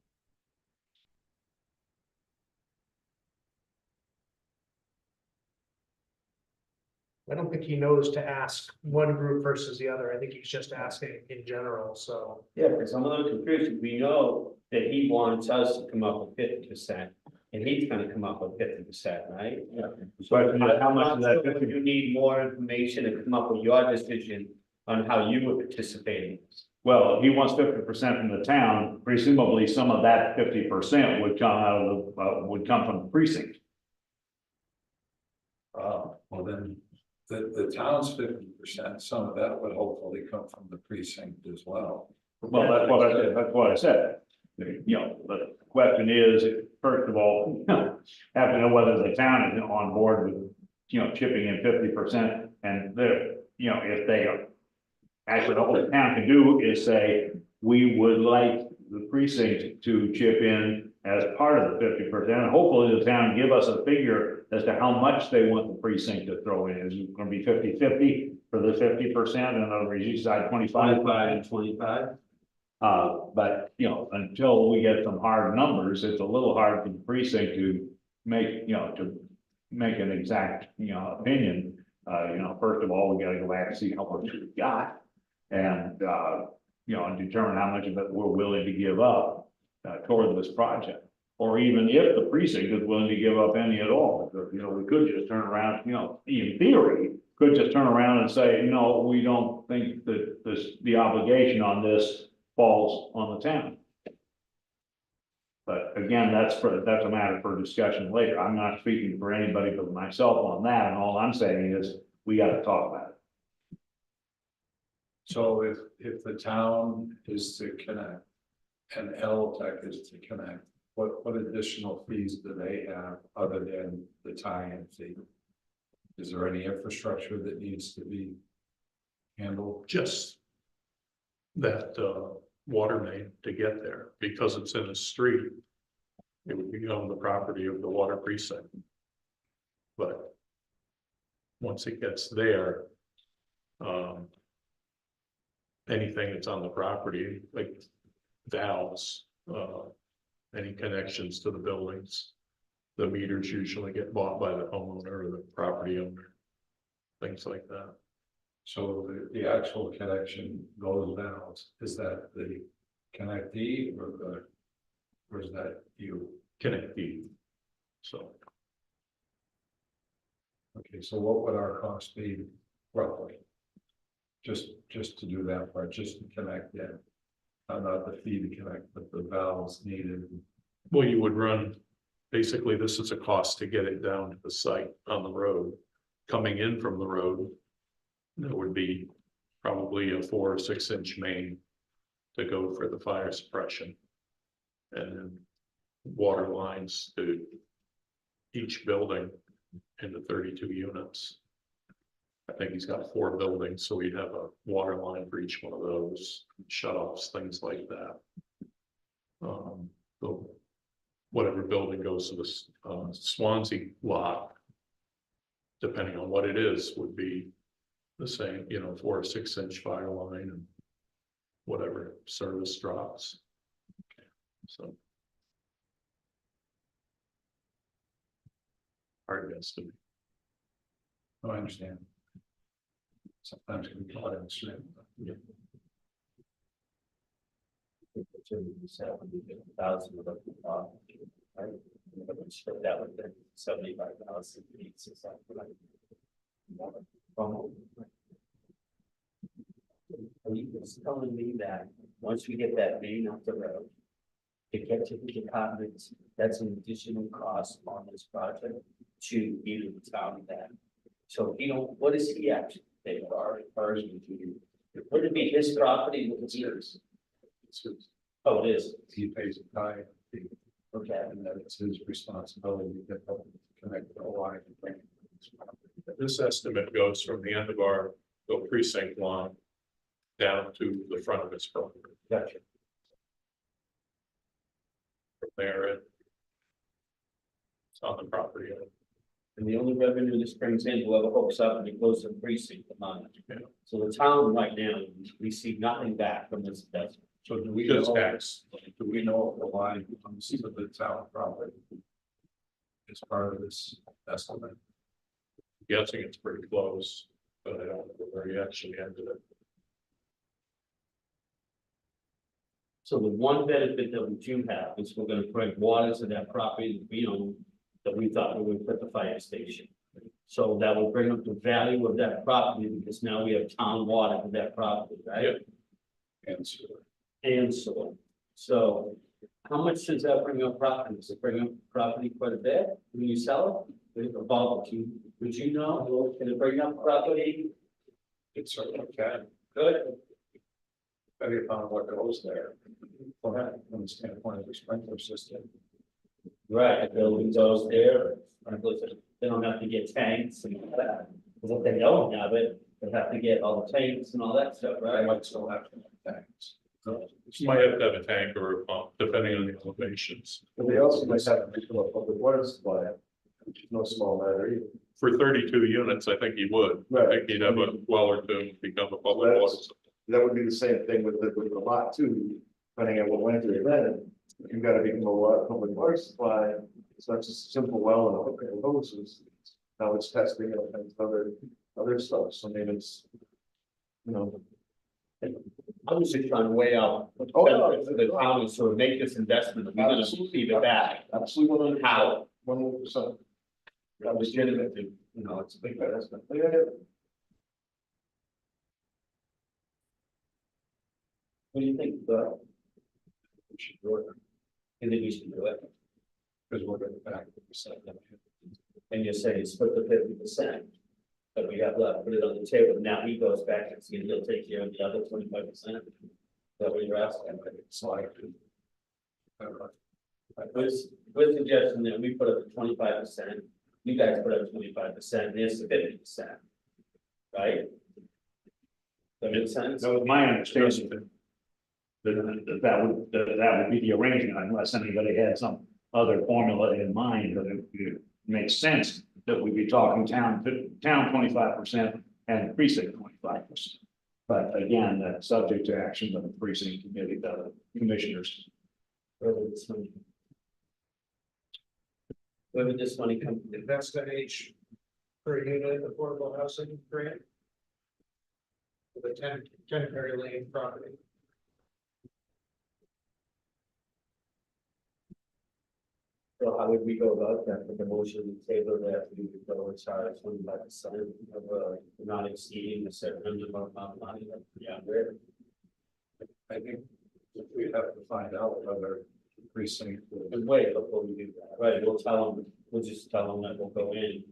I don't think he knows to ask one group versus the other. I think he's just asking in general, so.
Yeah, because I'm a little confused. We know that he wants us to come up with 50%, and he's gonna come up with 50%, right?
Yeah. But how much of that
I'm not sure
50?
You need more information to come up with your decision on how you were participating.
Well, he wants 50% from the town, presumably some of that 50% would come out of the, would come from the precinct.
Well, then, the town's 50%, some of that would hopefully come from the precinct as well.
Well, that's what I said, the question is, first of all, have to know whether the town is on board with, chipping in 50%, and they're, if they are. Actually, all the town can do is say, we would like the precinct to chip in as part of the 50%. Hopefully the town give us a figure as to how much they want the precinct to throw in. Is it gonna be 50-50 for the 50%, and in other words, each side 25?
25 and 25.
But, until we get some hard numbers, it's a little hard for the precinct to make, to make an exact, opinion. First of all, we gotta go back and see how much we've got. And, and determine how much of it we're willing to give up toward this project. Or even if the precinct is willing to give up any at all, because, we could just turn around, in theory, could just turn around and say, no, we don't think that the obligation on this falls on the town. But again, that's a matter for discussion later. I'm not speaking for anybody but myself on that, and all I'm saying is, we gotta talk about it.
So if the town is to connect and L-Tech is to connect, what additional fees do they have other than the tie-in fee? Is there any infrastructure that needs to be handled?
Just that water main to get there, because it's in a street. It would become the property of the water precinct. But once it gets there, anything that's on the property, like valves, any connections to the buildings, the meters usually get bought by the homeowner or the property owner, things like that.
So the actual connection, those valves, is that the connectee or is that you?
Connectee. So
Okay, so what would our cost be roughly? Just to do that part, just to connect in. Not the fee to connect, but the valves needed.
well, you would run, basically, this is a cost to get it down to the site on the road. Coming in from the road, there would be probably a 4 or 6 inch main to go for the fire suppression. And then water lines to each building in the 32 units. I think he's got 4 buildings, so we'd have a water line for each one of those, shut-offs, things like that. So whatever building goes to the Swanzey lot, depending on what it is, would be the same, 4 or 6 inch fire line and whatever service drops. So. Hard to estimate.
Oh, I understand. Sometimes it can be caught in the stream.
Yeah.
70,000 of the right? That would be 75,000 each. Are you just telling me that once we get that main off the road, to get to the departments, that's an additional cost on this project to either the town then? So, what is he actually, They are ours with you. Would it be his property with the years? Oh, it is.
He pays a tithe fee,
Okay.
and that it's his responsibility to connect the line. and bring it to his property.
This estimate goes from the end of our the precinct line down to the front of his property.
Gotcha.
From there, it's on the property.
And the only revenue this brings in, whoever hooks up and it goes to the precinct, the money.
Yeah.
So the town right now, we see nothing back from this investment.
So do we
Just
know,
tax.
do we know if the line comes to the town property? As part of this estimate?
Guessing it's pretty close, but I don't know where he actually ended it.
So the one benefit that we do have is we're gonna bring water to that property that we own, that we thought we would put the fire station. So that will bring up the value of that property because now we have town water to that property, right?
Yep.
And so
And so, so how much does that bring up property? Does it bring up property quite a bit when you sell it? Would you know, can it bring up property?
it certainly can,
Good.
depending upon what goes there. From the standpoint of the sprinkler system.
Right, the building goes there, they don't have to get tanks and all that. Because if they don't have it, they have to get all the tanks and all that stuff,
I
right?
might still have things.
You might have to have a tank or a pump, depending on the elevations.
But they also might have to become a public water supply, which is no small matter either.
For 32 units, I think he would. I think he'd have a well or two become a public water. supply.
That would be the same thing with the lot too, depending on what went through then. You've got to become a public water supply. It's not just a simple well and a hook and hoses. Now it's testing and other stuff. So maybe it's, you know.
I was just trying to weigh out.
Oh, no.
For the town, so make this investment, we're gonna receive it back.
Absolutely.
How?
100%.
That was legitimate, you know, it's a big investment. What do you think,
We should do it,
you think we should do it?
because we're going back to the percent.
And you're saying split the 50%. That we have left, put it on the table, now he goes back and he'll take care of the other 25%. Is that what you're asking?
It's like.
We're suggesting that we put up 25%, you guys put up 25%, there's the 50%. Right? That makes sense?
So my understanding that would be the arrangement unless anybody had some other formula in mind, but it makes sense that we'd be talking town 25% and precinct 25%. But again, that's subject to action of the precinct committee, the commissioners.
Where would this money come from?
Invest in each per unit affordable housing grant. For the 10 Perry Lane property.
So how would we go about that, with the motion table that we would go as far as 25% of, not exceeding a certain amount of money, yeah, where?
I think we have to find out whether the precinct.
And wait before we do that, right, we'll just tell them that we'll go in.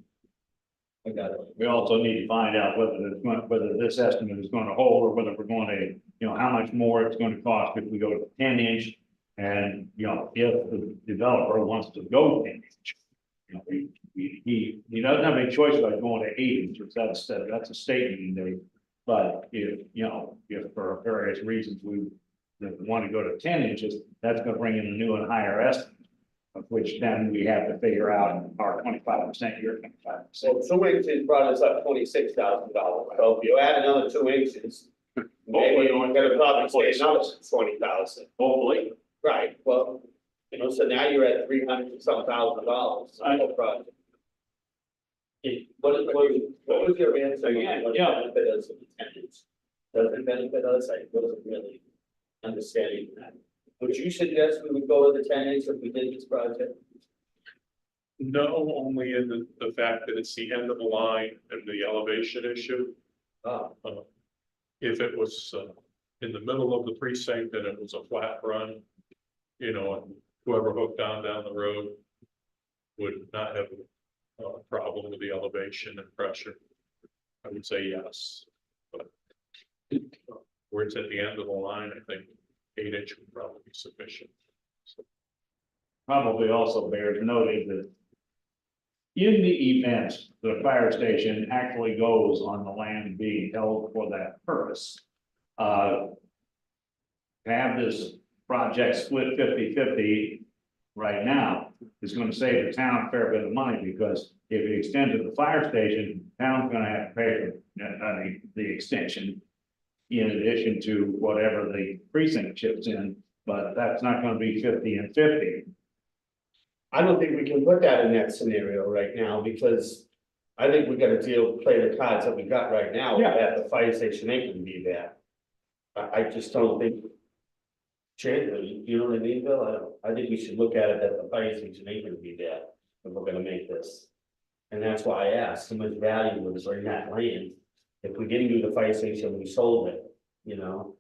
I got it.
We also need to find out whether this estimate is going to hold or whether we're going to, you know, how much more it's going to cost if we go to 10-inch. And, you know, if the developer wants to go 10-inch, you know, he doesn't have any choice about going to 8-inch, that's a statement he made. But if, you know, if for various reasons we want to go to 10 inches, that's going to bring in a new and higher estimate. Of which then we have to figure out our 25%, your 25%.
So 2 inches brought us up $26,000, so if you add another 2 inches. Maybe you're gonna probably say another 20,000.
Hopefully.
Right, well, you know, so now you're at $300-some thousand. No project. What was your answer?
Yeah.
Benefit us of the tenants? Does it benefit us? I wasn't really understanding that. Would you suggest we would go with the 10 inch if we did this project?
No, only in the fact that it's the end of the line and the elevation issue.
Oh,
If it was in the middle of the precinct and it was a flat run, you know, and whoever hooked on down the road would not have a problem with the elevation and pressure. I would say yes. But where it's at the end of the line, I think 8-inch would probably be sufficient.
Probably also bears noting that in the event the fire station actually goes on the land being held for that purpose, to have this project split 50-50 right now is gonna save the town a fair bit of money, because if it extends to the fire station, town's gonna have to pay for the extension in addition to whatever the precinct chips in, but that's not gonna be 50-50.
I don't think we can put that in that scenario right now, because I think we gotta play the cards that we got right now,
Yeah.
that the fire station ain't gonna be there. I just don't think. Chandler, you know what I mean, Bill? I think we should look at it that the fire station ain't gonna be there, if we're gonna make this. And that's why I asked, how much value was in that land? If we didn't do the fire station, we sold it, you know?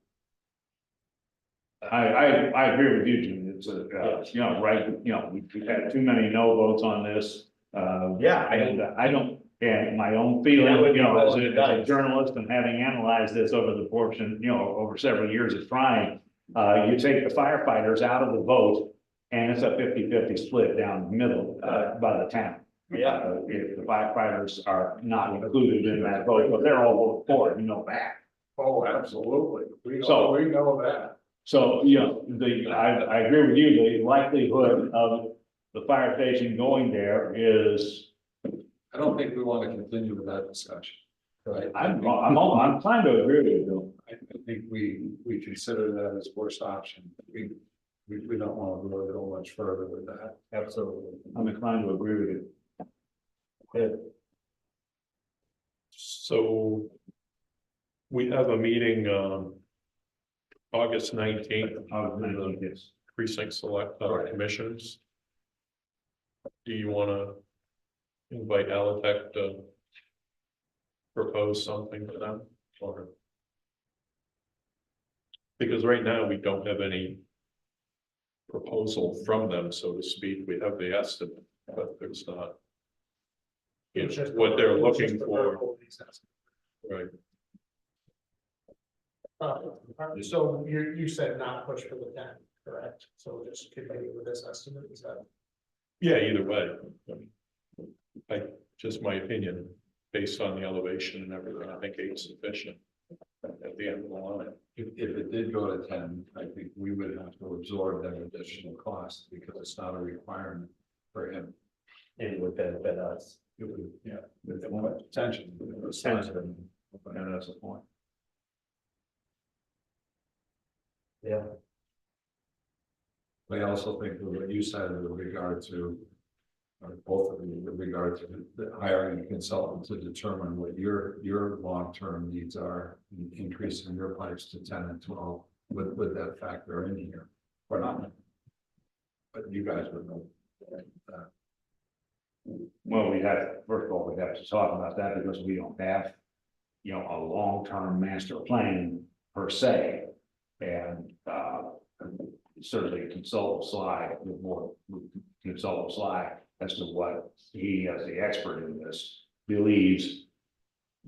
I agree with you, Jim. It's a, you know, right, you know, we've had too many no votes on this.
Yeah,
I don't, and my own feeling,
That would
you
be
know, as
rolling
a
the dice.
journalist and having analyzed this over the portion, you know, over several years of trying. You take the firefighters out of the vote and it's a 50-50 split down the middle, by the town.
Yeah.
If the firefighters are not included in that vote, but they're all for it, you know that.
Oh, absolutely. We
So-
we know that.
So, you know, I agree with you, the likelihood of the fire station going there is,
I don't think we want to continue with that discussion. Right?
I'm trying to agree with you, Bill.
I think we consider that as worst option. We don't want to really go much further with that.
Absolutely.
I'm inclined to agree with you.
Good.
So we have a meeting, August 19th,
Yes.
precinct select commissioners. Do you want to invite Alitech to propose something to them, or? Because right now we don't have any proposal from them, so to speak. We have the estimate, but there's not. You
It's
know,
just
what
the-
they're
it's
looking
just the
for,
verbal recess.
right?
So you said not push for the 10, correct? So we'll just continue with this estimate, is that?
Yeah, either way. Just my opinion, based on the elevation and everything, I think 8 is sufficient at the end of the line.
If it did go to 10, I think we would have to absorb that additional cost because it's not a requirement for him.
And it would benefit us.
It would, yeah, with the more attention.
And that's the point.
Yeah.
I also think with what you said with regard to, or both of you, with regard to the hiring a consultant to determine what your long-term needs are, increasing your pipes to 10 and 12, would that factor in here or not? But you guys would know.
Well, first of all, we have to talk about that because we don't have, you know, a long-term master plan per se. And, certainly consult Sly with more, consult Sly as to what he, as the expert in this, believes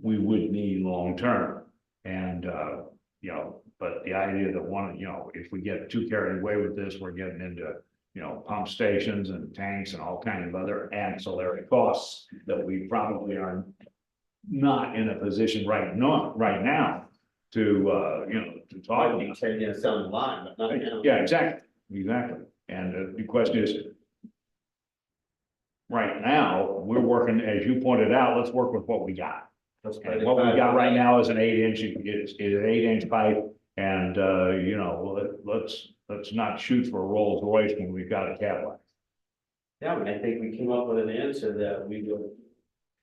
we would need long-term. And, you know, but the idea that one, you know, if we get too carried away with this, we're getting into, you know, pump stations and tanks and all kinds of other ancillary costs that we probably are not in a position right now to, you know, to talk
Might
about.
be 10 years down the line, but not now.
Yeah, exactly. And the question is, right now, we're working, as you pointed out, let's work with what we got. And what we got right now is an 8-inch, is an 8-inch pipe. And, you know, let's not shoot for a Rolls Royce when we've got a Cadillac.
Yeah, I think we came up with an answer that we would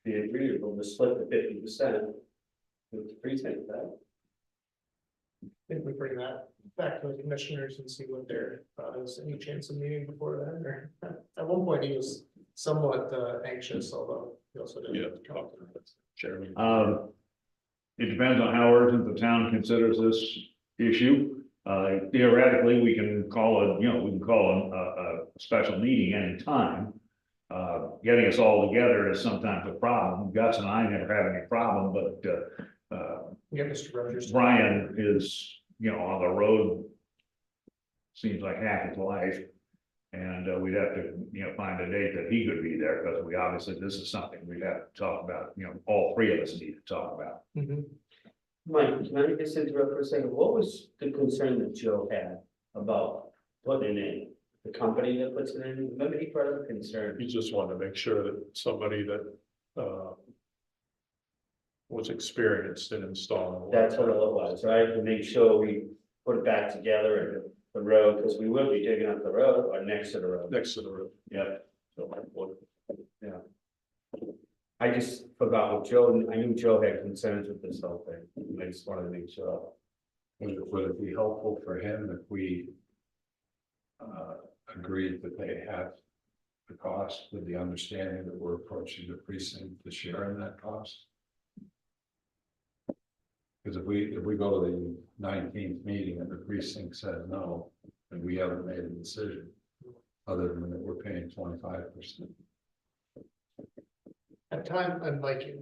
be agreeable to split the 50% with the precinct, right?
I think we bring that back to the commissioners and see what their thought is. Any chance of meeting before then, or at one point he was somewhat anxious, although he also didn't.
Yeah, talk to the chairman.
It depends on how urgent the town considers this issue. Theoretically, we can call a special meeting anytime. getting us all together is sometimes a problem. Gus and I never have any problem, but,
Yeah, Mr. Rogers.
Brian is, on the road. Seems like half his life. And we'd have to, find a date that he could be there, because we obviously, this is something we'd have to talk about, all three of us need to talk about.
Mhm.
Mike, can I just interrupt for a second? What was the concern that Joe had about putting it in? The company that puts it in, remember he brought up a concern?
You just want to make sure that somebody that, was experienced in installing.
That's what it was, right? To make sure we put it back together and the road, because we will be digging up the road or next to the road.
Next to the roof.
Yeah. Yeah. I just forgot what Joe, I knew Joe had concerns with this whole thing. I just wanted to make sure.
Would it be helpful for him if we agreed that they have the cost with the understanding that we're approaching the precinct to share in that cost? Because if we go to the 19th meeting and the precinct says no, and we haven't made a decision, other than that we're paying 25%.
At time, and like,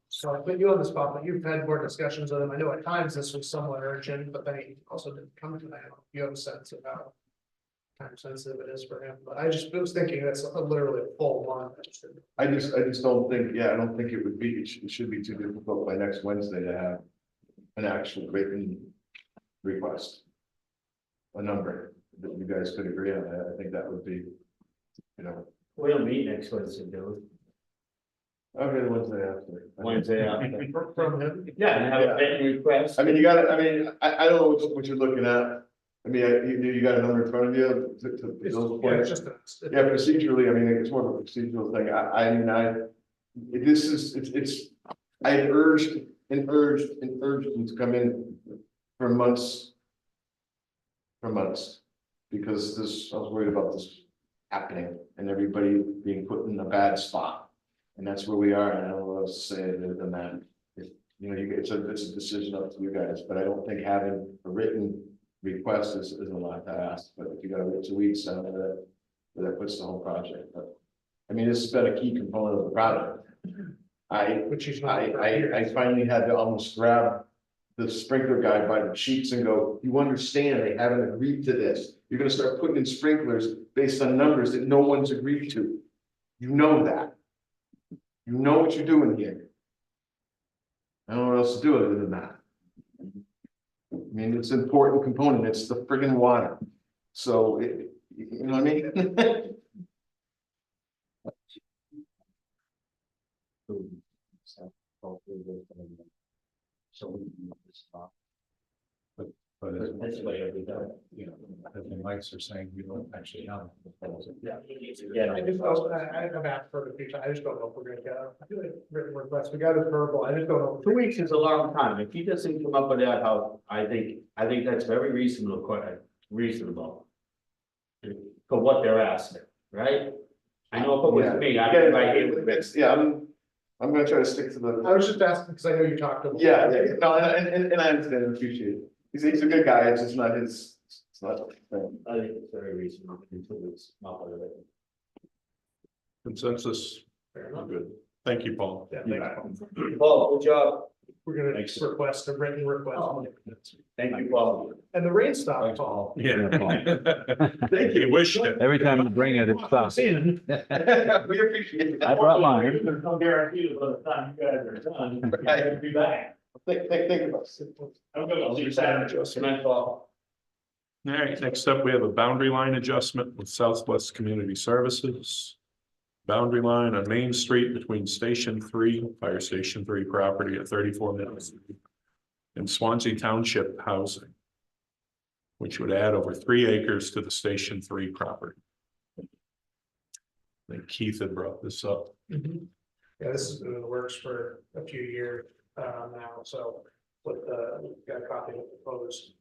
so I put you on the spot, but you've had more discussions with him. I know at times this was somewhat urgent, but then he also didn't come tonight. You have a sense of how time sensitive it is for him, but I just was thinking that's literally a full month.
I just don't think, I don't think it would be, it should be too difficult by next Wednesday to have an actual written request. A number that you guys could agree on. I think that would be,
We don't meet next Wednesday, do
okay, the Wednesday after.
we? Wednesday after.
From him.
Yeah, and have a written request.
I mean, you gotta, I don't know what you're looking at. I mean, you got a number in front of you to
It's,
those
yeah,
points.
it's just
Yeah, procedurally, I mean, it's more of a procedural thing. I had urged them to come in for months. Because I was worried about this happening and everybody being put in a bad spot. And that's where we are, and I don't know what else to say other than that. It's a decision up to you guys, but I don't think having a written request is a lot to ask, but if you gotta wait 2 weeks, I don't know that puts the whole project, but. I mean, this has been a key component of the project.
which he's not.
I finally had to almost grab the sprinkler guy by the cheeks and go, you understand, they haven't agreed to this. You're gonna start putting in sprinklers based on numbers that no one's agreed to. You know that. You know what you're doing here. I don't know what else to do other than that. I mean, it's an important component, it's the friggin' water. So, you know what I mean?
But as
That's the way every time.
as the lights are saying, we don't actually have a proposal.
Yeah.
I just, I've asked for the future, I just don't know if we're gonna get a written request, we got it verbal, I just don't know.
2 weeks is a long time. If he doesn't come up with that, I think that's very reasonable, quite reasonable. For what they're asking, right? I know if it was me, I'd be right here with it.
Yeah, I'm gonna try to stick to the.
I was just asking, because I know you talked to him.
Yeah, no, and I understand and appreciate it. He's a good guy, it's just not his, it's not.
I think it's very reasonable until it's not what it is.
Consensus,
Fair enough.
good. Thank you, Paul.
Yeah, thanks.
Paul, good job.
We're gonna
Thanks.
request a written request,
Thank you, Paul.
and the rain stopped, Paul.
Yeah.
Thank
He wished it.
Every time you bring it, it stops.
We appreciate that.
I brought mine.
There's no guarantee by the time you guys are done,
Right.
you'll be back.
Think about it.
I'm gonna leave that
Good night, Paul.
All right, next up, we have a boundary line adjustment with Southwest Community Services. Boundary line on Main Street between Station 3, Fire Station 3 property at 34 minutes. And Swanzey Township housing. Which would add over 3 acres to the Station 3 property. I think Keith had brought this up.
Mhm. Yeah, this has been in the works for a few years now, so with got a copy of the proposed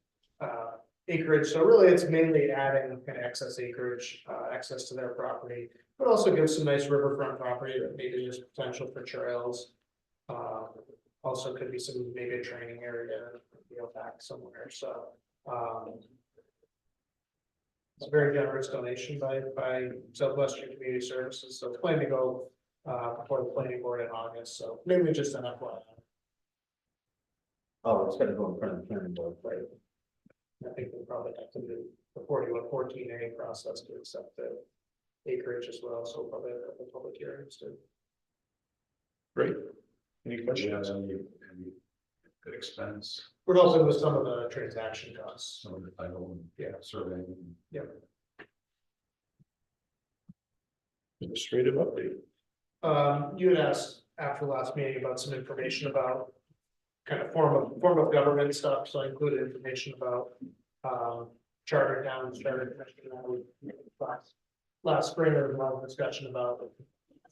acreage, so really it's mainly adding kind of excess acreage, access to their property, but also gives some nice riverfront property that maybe there's potential for trails. Also could be some, maybe a training area, back somewhere, so. It's a very generous donation by Southwestern Community Services, so it's planning to go before the planning board in August, so maybe just an FYI.
Oh, it's gonna go in front of the planning board, right?
I think we'll probably have to do the 4114A process to accept the acreage as well, so probably a couple public hearings too.
Great. Any
Do you
questions?
have any expense,
We're also with some of the transaction costs.
some of the title and
Yeah.
surveying?
Administrative update.
You had asked after the last meeting about some information about kind of form of government stuff, so I included information about charter towns, charter commission. Last spring, there was a lot of discussion about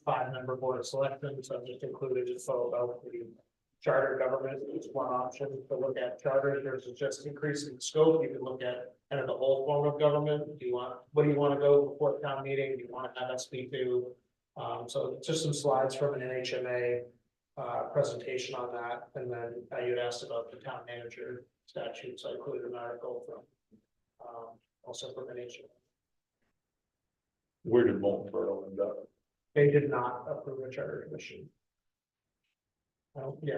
5-member board of selectmen, so I just included info about the charter government. It's one option to look at charters versus just increasing the scope. You can look at kind of the whole form of government. What do you want to go before town meeting? Do you want to have SB2? So just some slides from an NHMA presentation on that, and then you had asked about the town manager statute, so I included an article from also from NHMA.
Where did Molten Borough end up?
They did not approve a charter commission. I don't think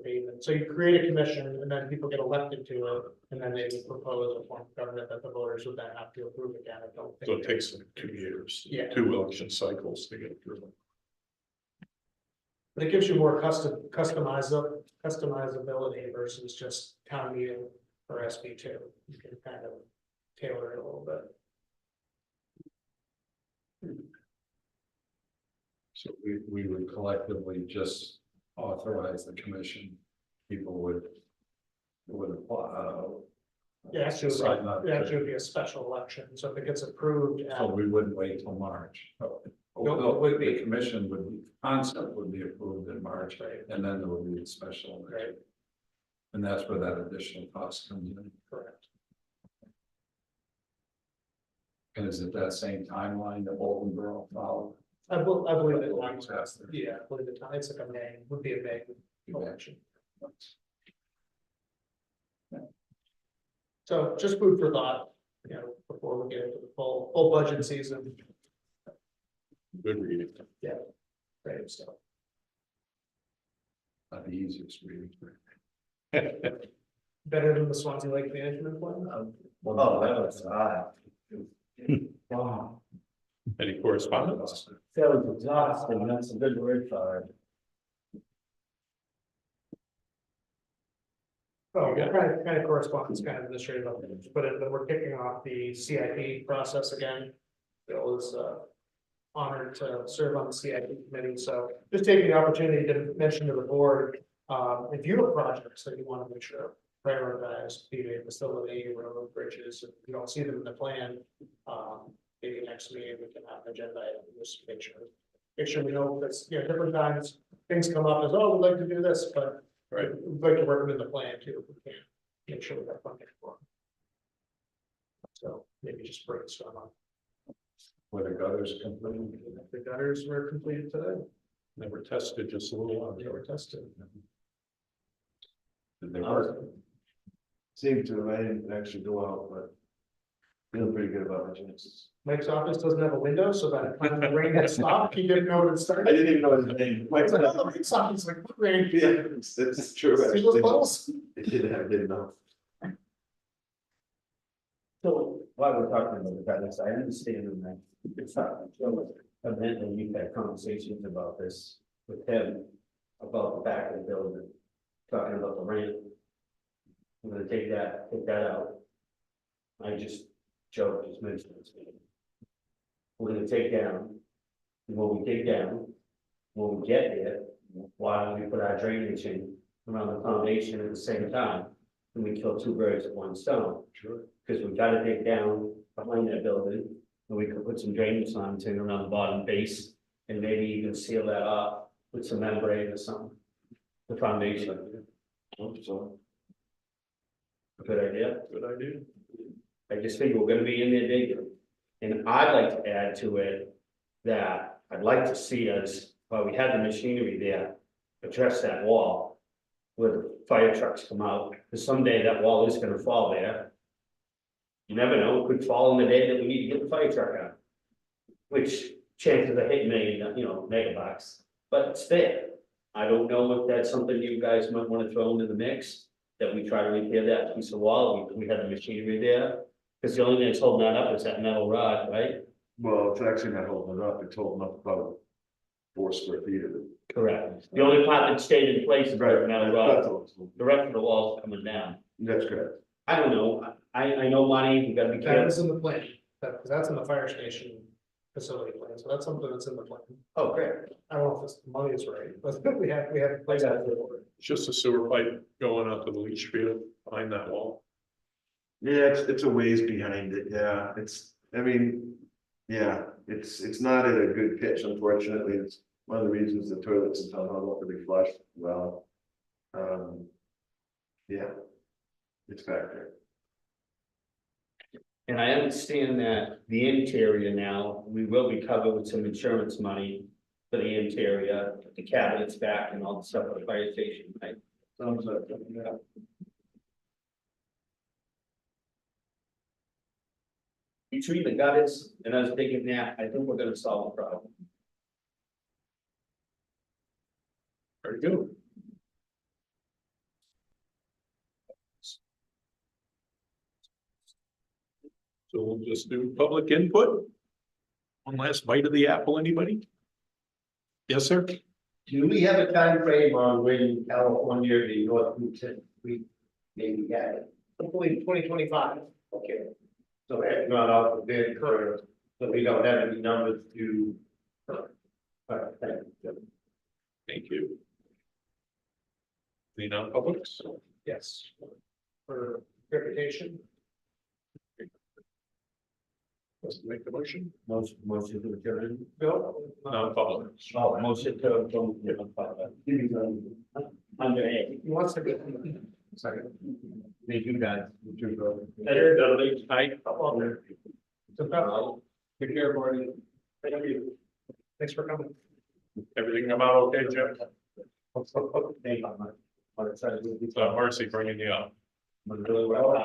they even, so you create a commission and then people get elected to it, and then they would propose a form of government that the voters would then have to approve again. I don't think.
So it takes them 2 years.
Yeah.
2 election cycles to get through.
But it gives you more customizability versus just town meeting or SB2. You can kind of tailor it a little bit.
So we would collectively just authorize the commission, people would apply.
Yeah, actually,
decide not
it
to-
actually would be a special election, so if it gets approved,
So we wouldn't wait till March.
No, it would be.
The commission concept would be approved in March,
Right.
and then there would be a special election.
Right.
And that's where that additional cost comes in.
correct.
And is it that same timeline that Bolton Borough followed?
I believe it.
Faster.
Yeah, I believe the time, it's like a May, would be a May election. So just food for thought, before we get into the full budget season,
Good reading.
right, so.
Not the easiest reading.
Better than the Swanzey Lake Management Plan?
Oh, that was, wow,
Any correspondence?
that was exhausting, that's a good word for it.
Oh, kind of correspondence, kind of administrative updates, but we're kicking off the CIP process again. Bill was honored to serve on the CIP committee, so just taking the opportunity to mention to the board, if you have projects that you want to make sure prioritize, be it a facility, road, bridges, if you don't see them in the plan, maybe next meeting we can have an agenda item, just make sure we know, because, different times, things come up as, oh, we'd like to do this, but
Right.
we'd like to work them in the plan too, if we can, make sure we have funding for them. So maybe just brainstorm on,
Where the gutters completed.
the gutters were completed today,
They were tested just a little while
they
ago.
were tested.
Did they work?
Seemed to, I didn't actually go out, but feeling pretty good about my chances.
Mike's office doesn't have a window, so that when the rain had stopped, he didn't know when it
I
started.
didn't even know his name.
Mike's like, oh, the rain stopped, he's like, what rain?
Yeah, it's true.
See those puddles?
It didn't know.
So while we're talking about that, I understand that it's not, evidently you've had conversations about this with him, about the back of the building, talking about the ramp. I'm gonna take that out. I just, Joe just mentioned it to me. We're gonna take down, and when we take down, when we get there, why don't we put our drainage in around the foundation at the same time? And we kill 2 birds with 1 stone.
Sure.
Because we gotta dig down behind that building, and we could put some drainage lines in around the bottom base. And maybe even seal that up with some membrane or something. The foundation.
So,
Good idea.
Good idea.
I just think we're gonna be in there digging. And I'd like to add to it that I'd like to see us, while we have the machinery there, address that wall. Where the fire trucks come out, because someday that wall is gonna fall there. You never know, it could fall on the day that we need to get the fire truck out. Which chances of hitting mega bucks, but it's there. I don't know if that's something you guys might wanna throw into the mix, that we try to repair that piece of wall, we had the machinery there. Cause the only thing that's holding that up is that metal rod, right?
Well, it's actually not holding it up, it's holding up about 4 square feet of it.
Correct. The only part that stayed in place is the metal
That's
rod,
all.
the rest of the wall's coming down.
That's correct.
I don't know, I know money, we gotta be
That
careful.
is in the plan, because that's in the fire station facility plan, so that's something that's in the plan.
Oh, great.
I don't know if the money is right, but we have a place out there for it.
It's just a sewer pipe going up to the leach field behind that wall.
Yeah, it's a ways behind it, yeah, I mean, yeah, it's not at a good pitch, unfortunately, it's one of the reasons the toilets in town hall don't really flush well. Yeah. It's back there.
And I understand that the interior now, we will be covered with some insurance money for the interior, the cabinets back and all the stuff at the fire station, right?
Sounds like, yeah.
Between the gutters and us digging that, I think we're gonna solve the problem.
Very good. So we'll just do public input. One last bite of the apple, anybody? Yes, sir.
Do we have a time frame on when California, the North Newton, we maybe get it?
Hopefully 2025.
Okay. So that's not out for bid for, so we don't have any numbers to. All right, thank you.
Thank you. The non-publics?
Yes. For verification.
Let's make the motion.
Motion to adjourn.
Bill?
Non-public.
Oh, motion to, under A.
He wants to go.
Second. Thank you guys.
Better, Dudley. Aye.
So,
Take care, Marty.
thank you. Thanks for coming.
Everything about okay, Jeff? Saw Marcy bringing you up.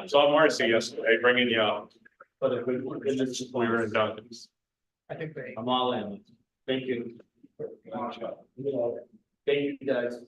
Saw Marcy yesterday bringing you up.
But if we
We were in Duncan's.
I think they.
I'm all in. Thank you. Thank you, guys.